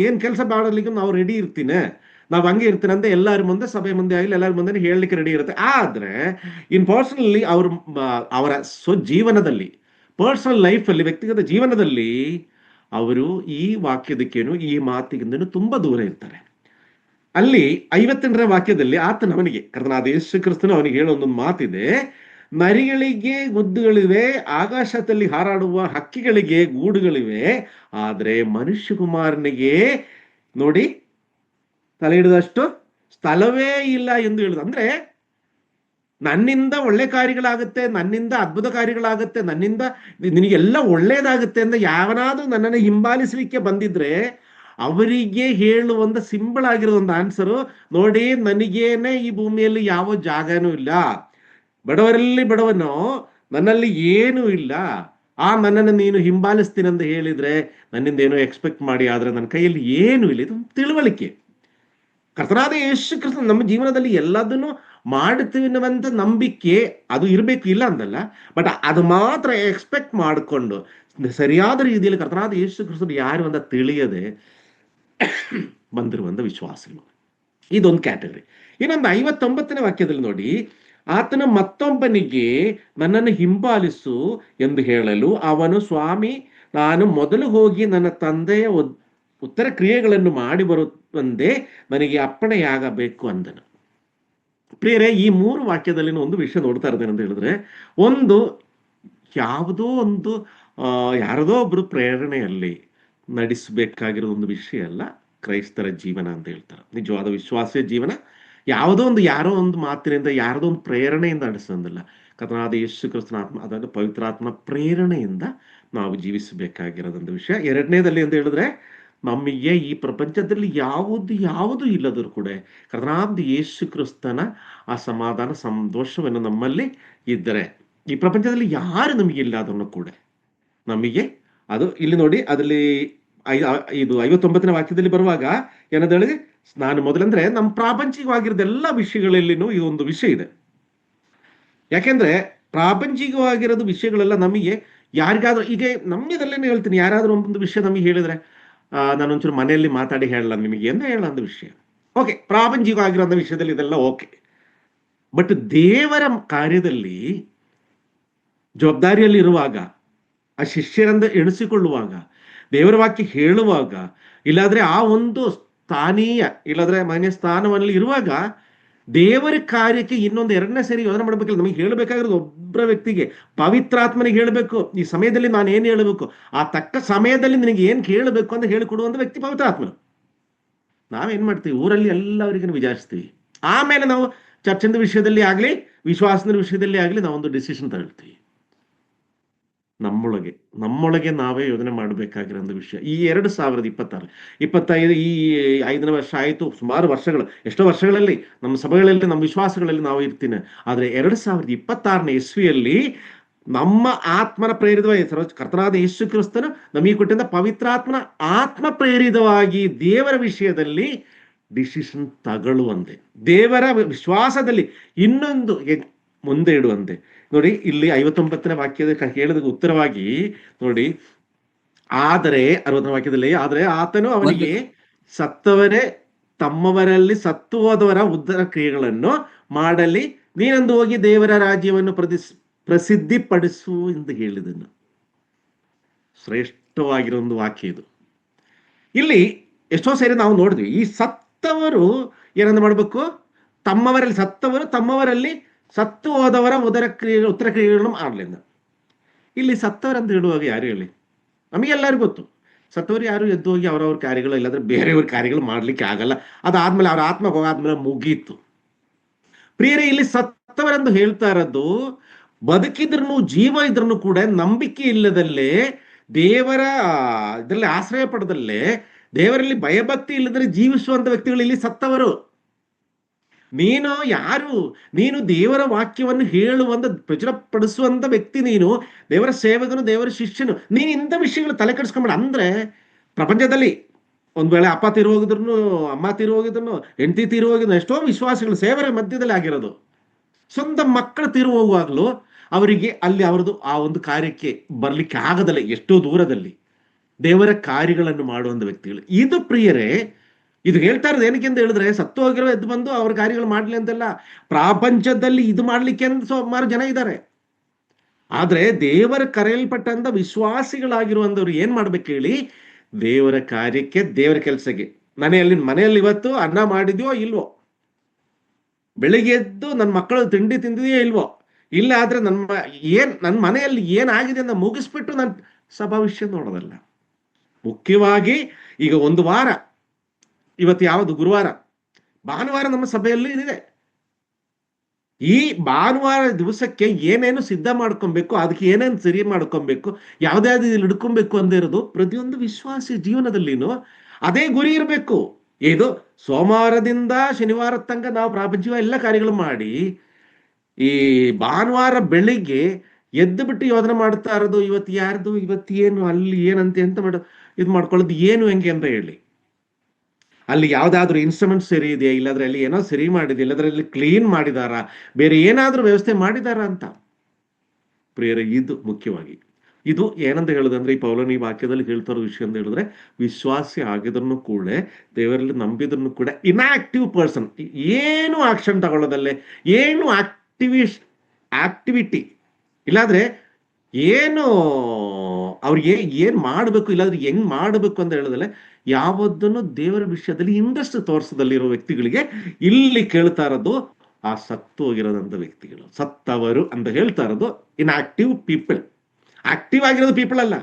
ಏನ್ ಕೆಲಸ ಮಾಡಲಿಕ್ಕೆ ನಾವು ರೆಡಿ ಇರ್ತೀನಿ, ನಾವು ಹಂಗೆ ಇರ್ತೀನಿ ಅಂತ ಎಲ್ಲರ ಮುಂದೆ, ಸಭೆ ಮುಂದೆ ಆಗಲಿ ಎಲ್ಲರ ಮುಂದೆ ಹೇಳಲಿಕ್ಕೆ ರೆಡಿ ಇರುತ್ತೆ. ಆದ್ರೆ ಇನ್ ಪರ್ಸನಲಿ ಅವರ ಜೀವನದಲ್ಲಿ, ಪರ್ಸನಲ್ ಲೈಫಲ್ಲಿ, ವ್ಯಕ್ತಿಗತ ಜೀವನದಲ್ಲಿ ಅವರು ಈ ವಾಕ್ಯದಕ್ಕೇನು, ಈ ಮಾತಿಗಿಂತನೂ ತುಂಬಾ ದೂರ ಇರ್ತಾರೆ. ಅಲ್ಲಿ 58ನೇ ವಾಕ್ಯದಲ್ಲಿ ಆತನ ಅವನಿಗೆ, ಕರ್ತನಾದ ಯೇಸು ಕ್ರಿಸ್ತನು ಅವನಿಗೆ ಹೇಳೋ ಒಂದು ಮಾತಿದೆ, ನರಿಗಳಿಗೆ ಗುದ್ದುಗಳಿವೆ, ಆಕಾಶದಲ್ಲಿ ಹಾರಾಡುವ ಹಕ್ಕಿಗಳಿಗೆ ಗೂಡುಗಳಿವೆ, ಆದ್ರೆ ಮನುಷ್ಯ ಕುಮಾರನಿಗೆ ನೋಡಿ ತಲೆ ಹಿಡಿದಷ್ಟು ಸ್ಥಳವೇ ಇಲ್ಲ ಎಂದು ಹೇಳುದು. ಅಂದ್ರೆ ನನ್ನಿಂದ ಒಳ್ಳೆ ಕಾರ್ಯಗಳಾಗುತ್ತೆ, ನನ್ನಿಂದ ಅದ್ಭುತ ಕಾರ್ಯಗಳಾಗುತ್ತೆ, ನನ್ನಿಂದ ನಿನಗೆಲ್ಲ ಒಳ್ಳೇದಾಗುತ್ತೆ ಅಂತ ಯಾವನಾದ್ರೂ ನನ್ನನ್ನು ಹಿಂಬಾಲಿಸಲಿಕ್ಕೆ ಬಂದಿದ್ರೆ ಅವರಿಗೆ ಹೇಳುವಂತ ಸಿಂಬಲ್ ಆಗಿರೋ ಒಂದು ಆನ್ಸರು, ನೋಡಿ ನನಗೇನೆ ಈ ಭೂಮಿಯಲ್ಲಿ ಯಾವ ಜಾಗನೂ ಇಲ್ಲ, ಬಡವರಲ್ಲಿ ಬಡವನು, ನನ್ನಲ್ಲಿ ಏನೂ ಇಲ್ಲ, ನನ್ನನ್ನು ನೀನು ಹಿಂಬಾಲಿಸ್ತೀನಿ ಅಂತ ಹೇಳಿದ್ರೆ ನನ್ನಿಂದ ಏನೋ ಎಕ್ಸ್ಪೆಕ್ಟ್ ಮಾಡಿ, ಆದ್ರೆ ನನ್ನ ಕೈಯಲ್ಲಿ ಏನೂ ಇಲ್ಲ. ಇದು ತಿಳುವಳಿಕೆ. ಕರ್ತನಾದ ಯೇಸು ಕ್ರಿಸ್ತ ನಮ್ಮ ಜೀವನದಲ್ಲಿ ಎಲ್ಲದನ್ನು ಮಾಡ್ತೀವಿ ಅನ್ನುವಂಥ ನಂಬಿಕೆ ಅದು ಇರಬೇಕು, ಇಲ್ಲ ಅಂದಲ್ಲ. ಬಟ್ ಅದು ಮಾತ್ರ ಎಕ್ಸ್ಪೆಕ್ಟ್ ಮಾಡಿಕೊಂಡು ಸರಿಯಾದ ರೀತಿಯಲ್ಲಿ ಕರ್ತನಾದ ಯೇಸು ಕ್ರಿಸ್ತನು ಯಾರು ಅಂತ ತಿಳಿಯದೆ ಬಂದಿರುವಂಥ ವಿಶ್ವಾಸಗಳು, ಇದೊಂದು ಕ್ಯಾಟಗರಿ. ಇನ್ನೊಂದು 59ನೇ ವಾಕ್ಯದಲ್ಲಿ ನೋಡಿ, ಆತನ ಮತ್ತೊಬ್ಬನಿಗೆ ನನ್ನನ್ನು ಹಿಂಬಾಲಿಸು ಎಂದು ಹೇಳಲು ಅವನು, ಸ್ವಾಮಿ ನಾನು ಮೊದಲು ಹೋಗಿ ನನ್ನ ತಂದೆಯ ಉತ್ತರ ಕ್ರಿಯೆಗಳನ್ನು ಮಾಡಿ ಬರುವಂತೆ ನನಗೆ ಅಪ್ಪಣೆಯಾಗಬೇಕು ಅಂದನು. ಪ್ರಿಯರೇ, ಈ 3 ವಾಕ್ಯದಲ್ಲಿ ಒಂದು ವಿಷಯ ನೋಡ್ತಾ ಇರ್ತೇನೆ ಅಂತ ಹೇಳಿದ್ರೆ, ಒಂದು ಯಾವುದೋ ಒಂದು ಯಾರದೋ ಒಬ್ರು ಪ್ರೇರಣೆಯಲ್ಲಿ ನಡೆಸಬೇಕಾಗಿರೋ ಒಂದು ವಿಷಯ ಅಲ್ಲ ಕ್ರೈಸ್ತರ ಜೀವನ ಅಂತ ಹೇಳ್ತಾರೆ. ನಿಜವಾದ ವಿಶ್ವಾಸ ಜೀವನ ಯಾವುದೋ ಒಂದು ಯಾರೋ ಒಂದು ಮಾತಿನಿಂದ, ಯಾರದೋ ಒಂದು ಪ್ರೇರಣೆಯಿಂದ ನಡೆಸೋದಿಲ್ಲ. ಕರ್ತನಾದ ಯೇಸು ಕ್ರಿಸ್ತನ ಆತ್ಮ, ಅದಾದ ಪವಿತ್ರಾತ್ಮ ಪ್ರೇರಣೆಯಿಂದ ನಾವು ಜೀವಿಸಬೇಕಾಗಿರೋದೊಂದು ವಿಷಯ. ಎರಡನೇದಲ್ಲಿ ಅಂತ ಹೇಳಿದ್ರೆ, ನಮಗೆ ಈ ಪ್ರಪಂಚದಲ್ಲಿ ಯಾವುದು ಇಲ್ಲದರೂ ಕೂಡ ಕರ್ತನಾದ ಯೇಸು ಕ್ರಿಸ್ತನ ಆ ಸಮಾಧಾನ ಸಂತೋಷವನ್ನು ನಮ್ಮಲ್ಲಿ ಇದ್ದರೆ ಈ ಪ್ರಪಂಚದಲ್ಲಿ ಯಾರು ನಮಗೆ ಇಲ್ಲ ಅದನ್ನು ಕೂಡ ನಮಗೆ ಅದು ಇಲ್ಲಿ ನೋಡಿ, ಅದರಲ್ಲಿ ಇದು 59ನೇ ವಾಕ್ಯದಲ್ಲಿ ಬರುವಾಗ ಏನಂತ ಹೇಳಿದ್ರೆ, ನಾನು ಮೊದಲಂದ್ರೆ ನಮ್ಮ ಪ್ರಾಪಂಚಿಕವಾಗಿರೋದು ಎಲ್ಲ ವಿಷಯಗಳಲ್ಲಿನೂ ಈ ಒಂದು ವಿಷಯ ಇದೆ. ಯಾಕೆಂದ್ರೆ ಪ್ರಾಪಂಚಿಕವಾಗಿರೋದು ವಿಷಯಗಳೆಲ್ಲ ನಮಗೆ ಯಾರಿಗಾದ್ರೂ ಈಗ ನಮ್ಮದಲ್ಲೇನೆ ಹೇಳ್ತೀನಿ, ಯಾರಾದ್ರೂ ಒಂದು ವಿಷಯ ನಮಗೆ ಹೇಳಿದ್ರೆ ನಾನೊಂಚೂರು ಮನೆಯಲ್ಲಿ ಮಾತಾಡಿ ಹೇಳಲ್ಲ ನಿಮಗೆ ಅಂತ ಹೇಳೋ ಒಂದು ವಿಷಯ. ಓಕೆ, ಪ್ರಾಪಂಚಿಕವಾಗಿರೋ ವಿಷಯದಲ್ಲಿ ಇದೆಲ್ಲ ಓಕೆ. ಬಟ್ ದೇವರ ಕಾರ್ಯದಲ್ಲಿ ಜವಾಬ್ದಾರಿಯಲ್ಲಿರುವಾಗ, ಆ ಶಿಷ್ಯರಂದ ಎಣಿಸಿಕೊಳ್ಳುವಾಗ, ದೇವರ ವಾಕ್ಯ ಹೇಳುವಾಗ, ಇಲ್ಲಾದ್ರೆ ಆ ಒಂದು ಸ್ಥಾನೀಯ ಇಲ್ಲಾದ್ರೆ ಮಾನ್ಯ ಸ್ಥಾನದಲ್ಲಿ ಇರುವಾಗ ದೇವರ ಕಾರ್ಯಕ್ಕೆ ಇನ್ನೊಂದು ಎರಡನೇ ಸರಿ ಯೋಚನೆ ಮಾಡ್ಬೇಕಿಲ್ಲ. ನಮಗೆ ಹೇಳಬೇಕಾಗಿರೋದು ಒಬ್ಬರ ವ್ಯಕ್ತಿಗೆ, ಪವಿತ್ರಾತ್ಮನಿಗೆ ಹೇಳಬೇಕು. ಈ ಸಮಯದಲ್ಲಿ ನಾನು ಏನು ಹೇಳಬೇಕು, ಆ ತಕ್ಕ ಸಮಯದಲ್ಲಿ ನಿನಗೆ ಏನು ಕೇಳಬೇಕು ಅಂತ ಹೇಳಿಕೊಡುವಂತ ವ್ಯಕ್ತಿ ಪವಿತ್ರಾತ್ಮನು. ನಾವೇನ್ ಮಾಡ್ತೀವಿ, ಊರಲ್ಲಿ ಎಲ್ಲರಿಗೂ ವಿಚಾರಿಸ್ತೀವಿ, ಆಮೇಲೆ ನಾವು ಚರ್ಚೆಯ ವಿಷಯದಲ್ಲಿ ಆಗ್ಲಿ ವಿಶ್ವಾಸದ ವಿಷಯದಲ್ಲಿ ಆಗ್ಲಿ ನಾವೊಂದು ಡಿಸಿಷನ್ ತಗೊಳ್ತೀವಿ. ನಮ್ಮೊಳಗೆ ನಾವೇ ಯೋಜನೆ ಮಾಡಬೇಕಾಗಿರೋ ವಿಷಯ. ಈ 2026 25 ಈ 5ನೇ ವರ್ಷ ಆಯಿತು, ಸುಮಾರು ವರ್ಷಗಳು, ಎಷ್ಟೋ ವರ್ಷಗಳಲ್ಲಿ ನಮ್ಮ ಸಭೆಗಳಲ್ಲಿ ನಮ್ಮ ವಿಶ್ವಾಸಗಳಲ್ಲಿ ನಾವು ಇರ್ತೀನಿ. ಆದರೆ 2026ನೇ ಇಸ್ವಿಯಲ್ಲಿ ನಮ್ಮ ಆತ್ಮನ ಪ್ರೇರಿತವಾಗಿ ಕರ್ತನಾದ ಯೇಸು ಕ್ರಿಸ್ತನು ನಮಗೆ ಕೊಟ್ಟಿದ್ದ ಪವಿತ್ರಾತ್ಮನ ಆತ್ಮ ಪ್ರೇರಿತವಾಗಿ ದೇವರ ವಿಷಯದಲ್ಲಿ ಡಿಸಿಷನ್ ತಗೊಳ್ಳುವಂತೆ, ದೇವರ ವಿಶ್ವಾಸದಲ್ಲಿ ಇನ್ನೊಂದು ಮುಂದೆ ಇಡುವಂತೆ. ನೋಡಿ, ಇಲ್ಲಿ 59ನೇ ವಾಕ್ಯದ ಹೇಳಿದ ಉತ್ತರವಾಗಿ ನೋಡಿ, ಆದರೆ 60ನೇ ವಾಕ್ಯದಲ್ಲಿ, ಆದರೆ ಆತನು ಅವನಿಗೆ ಸತ್ತವರೇ ತಮ್ಮವರಲ್ಲಿ ಸತ್ತು ಹೋದವರ ಉದ್ಧಾರ ಕ್ರಿಯೆಗಳನ್ನು ಮಾಡಲಿ, ನೀನಂದು ಹೋಗಿ ದೇವರ ರಾಜ್ಯವನ್ನು ಪ್ರಸಿದ್ಧಿಪಡಿಸು ಎಂದು ಹೇಳಿದನು. ಶ್ರೇಷ್ಠವಾಗಿರೋ ಒಂದು ವಾಕ್ಯ ಇದು. ಇಲ್ಲಿ ಎಷ್ಟೋ ಸೇರಿ ನಾವು ನೋಡಿದ್ವಿ, ಈ ಸತ್ತವರು ಏನಂತ ಮಾಡ್ಬೇಕು, ಸತ್ತವರು ತಮ್ಮವರಲ್ಲಿ ಸತ್ತು ಹೋದವರ ಉತ್ತರ ಕ್ರಿಯೆಗಳನ್ನು ಮಾಡಲಿಲ್ಲ. ಇಲ್ಲಿ ಸತ್ತವರಂತ ಹೇಳುವಾಗ ಯಾರು ಹೇಳಿ, ನಮಗೆಲ್ಲರಿಗೂ ಗೊತ್ತು, ಸತ್ತವರು ಯಾರು ಎದ್ದು ಹೋಗಿ ಅವರವ್ರ ಕಾರ್ಯಗಳು ಇಲ್ಲಾಂದ್ರೆ ಬೇರೆಯವ್ರ ಕಾರ್ಯಗಳು ಮಾಡ್ಲಿಕ್ಕೆ ಆಗಲ್ಲ. ಅದಾದ್ಮೇಲೆ ಅವ್ರ ಆತ್ಮ ಹೋಗಾದ್ಮೇಲೆ ಮುಗೀತು. ಪ್ರಿಯರೇ, ಇಲ್ಲಿ ಸತ್ತವರೆಂದು ಹೇಳ್ತಾ ಇರೋದು ಬದುಕಿದ್ರೂ ಜೀವ ಇದ್ರೂ ಕೂಡ ನಂಬಿಕೆ ಇಲ್ಲದಲ್ಲೇ, ದೇವರ ಇದರಲ್ಲಿ ಆಶ್ರಯ ಪಡೆದಲ್ಲೇ, ದೇವರಲ್ಲಿ ಭಯಭಕ್ತಿ ಇಲ್ಲದ್ರೆ ಜೀವಿಸುವಂತ ವ್ಯಕ್ತಿಗಳು ಇಲ್ಲಿ ಸತ್ತವರು. ನೀನು ದೇವರ ವಾಕ್ಯವನ್ನು ಹೇಳುವಂತ ಪ್ರಚುರಪಡಿಸುವಂತ ವ್ಯಕ್ತಿ, ನೀನು ದೇವರ ಸೇವಕನು, ದೇವರ ಶಿಷ್ಯನು, ನೀನು ಇಂಥ ವಿಷಯಗಳು ತಲೆ ಕೆಡಿಸ್ಕೊಂಬೇಡ. ಅಂದ್ರೆ ಪ್ರಪಂಚದಲ್ಲಿ ಒಂದ್ ವೇಳೆ ಅಪ್ಪ ತೀರು ಹೋಗಿದ್ರು, ಅಮ್ಮ ತೀರು ಹೋಗಿದ್ರು, ಹೆಂಡತಿ ತೀರು ಹೋಗಿದ್ರು, ಎಷ್ಟೋ ವಿಶ್ವಾಸಿಗಳು ಸೇವರ ಮಧ್ಯದಲ್ಲಿ ಆಗಿರೋದು. ಸ್ವಂತ ಮಕ್ಕಳು ತೀರು ಹೋಗುವಾಗಲೂ ಅವರಿಗೆ ಅಲ್ಲಿ ಅವರದು ಆ ಒಂದು ಕಾರ್ಯಕ್ಕೆ ಬರ್ಲಿಕ್ಕೆ ಆಗದಲ್ಲ, ಎಷ್ಟೋ ದೂರದಲ್ಲಿ ದೇವರ ಕಾರ್ಯಗಳನ್ನು ಮಾಡುವಂತ ವ್ಯಕ್ತಿಗಳು. ಇದು ಪ್ರಿಯರೇ, ಇದು ಹೇಳ್ತಾ ಇರೋದು ಏನಕ್ಕೆ ಅಂತ ಹೇಳಿದ್ರೆ, ಸತ್ತು ಹೋಗಿರೋ ಎದ್ದು ಬಂದು ಅವ್ರ ಕಾರ್ಯಗಳು ಮಾಡ್ಲಿ ಅಂತೆಲ್ಲ. ಪ್ರಾಪಂಚದಲ್ಲಿ ಇದು ಮಾಡ್ಲಿಕ್ಕೆ ಅಂತ ಸುಮಾರು ಜನ ಇದ್ದಾರೆ. ಆದ್ರೆ ದೇವರ ಕರೆಯಲ್ಪಟ್ಟಂತ ವಿಶ್ವಾಸಿಗಳಾಗಿರುವಂತವ್ರು ಏನ್ ಮಾಡ್ಬೇಕು ಹೇಳಿ, ದೇವರ ಕಾರ್ಯಕ್ಕೆ, ದೇವರ ಕೆಲಸಕ್ಕೆ. ಮನೆಯಲ್ಲಿ ಇವತ್ತು ಅನ್ನ ಮಾಡಿದ್ಯೋ ಇಲ್ವೋ, ಬೆಳಿಗ್ಗೆ ಎದ್ದು ನನ್ನ ಮಕ್ಕಳು ತಿಂಡಿ ತಿಂದಿದೆಯೋ ಇಲ್ವೋ, ಇಲ್ಲ ಆದ್ರೆ ನನ್ನ ಮನೆಯಲ್ಲಿ ಏನಾಗಿದೆ ಅಂತ ಮುಗಿಸ್ಬಿಟ್ಟು ನಾನು ಸಭಾ ವಿಷಯ ನೋಡೋದಲ್ಲ. ಮುಖ್ಯವಾಗಿ ಈಗ ಒಂದು ವಾರ, ಇವತ್ತು ಯಾವುದು ಗುರುವಾರ, ಭಾನುವಾರ ನಮ್ಮ ಸಭೆಯಲ್ಲಿ ಇದೆ. ಈ ಭಾನುವಾರ ದಿವಸಕ್ಕೆ ಏನೇನು ಸಿದ್ಧ ಮಾಡ್ಕೊಬೇಕು, ಅದಕ್ಕೆ ಏನೇನು ಸರಿ ಮಾಡ್ಕೊಬೇಕು, ಯಾವ್ದಾವ್ದು ಇಲ್ಲಿ ಹಿಡ್ಕೊಬೇಕು ಅಂದಿರೋದು ಪ್ರತಿಯೊಂದು ವಿಶ್ವಾಸಿ ಜೀವನದಲ್ಲಿನೂ ಅದೇ ಗುರಿ ಇರಬೇಕು. ಇದು ಸೋಮವಾರದಿಂದ ಶನಿವಾರ ತನಕ ನಾವು ಪ್ರಾಪಂಚಿಕ ಎಲ್ಲ ಕಾರ್ಯಗಳು ಮಾಡಿ, ಈ ಭಾನುವಾರ ಬೆಳಿಗ್ಗೆ ಎದ್ದು ಬಿಟ್ಟು ಯೋಧನೆ ಮಾಡ್ತಾ ಇರೋದು, ಇವತ್ತು ಯಾರ್ದು, ಇವತ್ತು ಏನು, ಅಲ್ಲಿ ಏನಂತೆ ಅಂತ ಇದು ಮಾಡ್ಕೊಳ್ಳೋದು ಏನು, ಹೆಂಗೆ ಅಂತ ಹೇಳಿ, ಅಲ್ಲಿ ಯಾವ್ದಾದ್ರು ಇನ್ಸ್ಟ್ರೂಮೆಂಟ್ ಸರಿ ಇದೆಯಾ, ಇಲ್ಲಾದ್ರೆ ಅಲ್ಲಿ ಏನೋ ಸರಿ ಮಾಡಿದೆ, ಇಲ್ಲಾದ್ರೆ ಅಲ್ಲಿ ಕ್ಲೀನ್ ಮಾಡಿದಾರ, ಬೇರೆ ಏನಾದ್ರೂ ವ್ಯವಸ್ಥೆ ಮಾಡಿದಾರ ಅಂತ. ಪ್ರಿಯರೇ, ಇದು ಮುಖ್ಯವಾಗಿ ಇದು ಏನಂತ ಹೇಳುದಂದ್ರೆ, ಈ ಪೌಲನ ಈ ವಾಕ್ಯದಲ್ಲಿ ಹೇಳ್ತಾ ಇರೋ ವಿಷಯ ಅಂತ ಹೇಳಿದ್ರೆ, ವಿಶ್ವಾಸಿ ಆಗಿದ್ರು ಕೂಡ, ದೇವರಲ್ಲಿ ನಂಬಿದ್ರು ಕೂಡ ಇನ್ಆಕ್ಟಿವ್ ಪರ್ಸನ್, ಏನು ಆಕ್ಷನ್ ತಗೊಳ್ಳೋದಲ್ಲೇ, ಏನು ಆಕ್ಟಿವಿಟಿ ಇಲ್ಲಾದ್ರೆ ಏನು ಅವ್ರಿಗೆ ಏನ್ ಮಾಡಬೇಕು, ಇಲ್ಲಾದ್ರೆ ಹೆಂಗ್ ಮಾಡಬೇಕು ಅಂತ ಹೇಳೋದಲ್ಲ, ಯಾವುದನ್ನು ದೇವರ ವಿಷಯದಲ್ಲಿ ಇಂಟ್ರೆಸ್ಟ್ ತೋರಿಸದಲ್ಲಿರೋ ವ್ಯಕ್ತಿಗಳಿಗೆ ಇಲ್ಲಿ ಕೇಳ್ತಾ ಇರೋದು ಆ ಸತ್ತು ಹೋಗಿರೋದಂತ ವ್ಯಕ್ತಿಗಳು, ಸತ್ತವರು ಅಂತ ಹೇಳ್ತಾ ಇರೋದು ಇನ್ಆಕ್ಟಿವ್ ಪೀಪಲ್. ಆಕ್ಟಿವ್ ಆಗಿರೋದು ಪೀಪಲ್ ಅಲ್ಲ,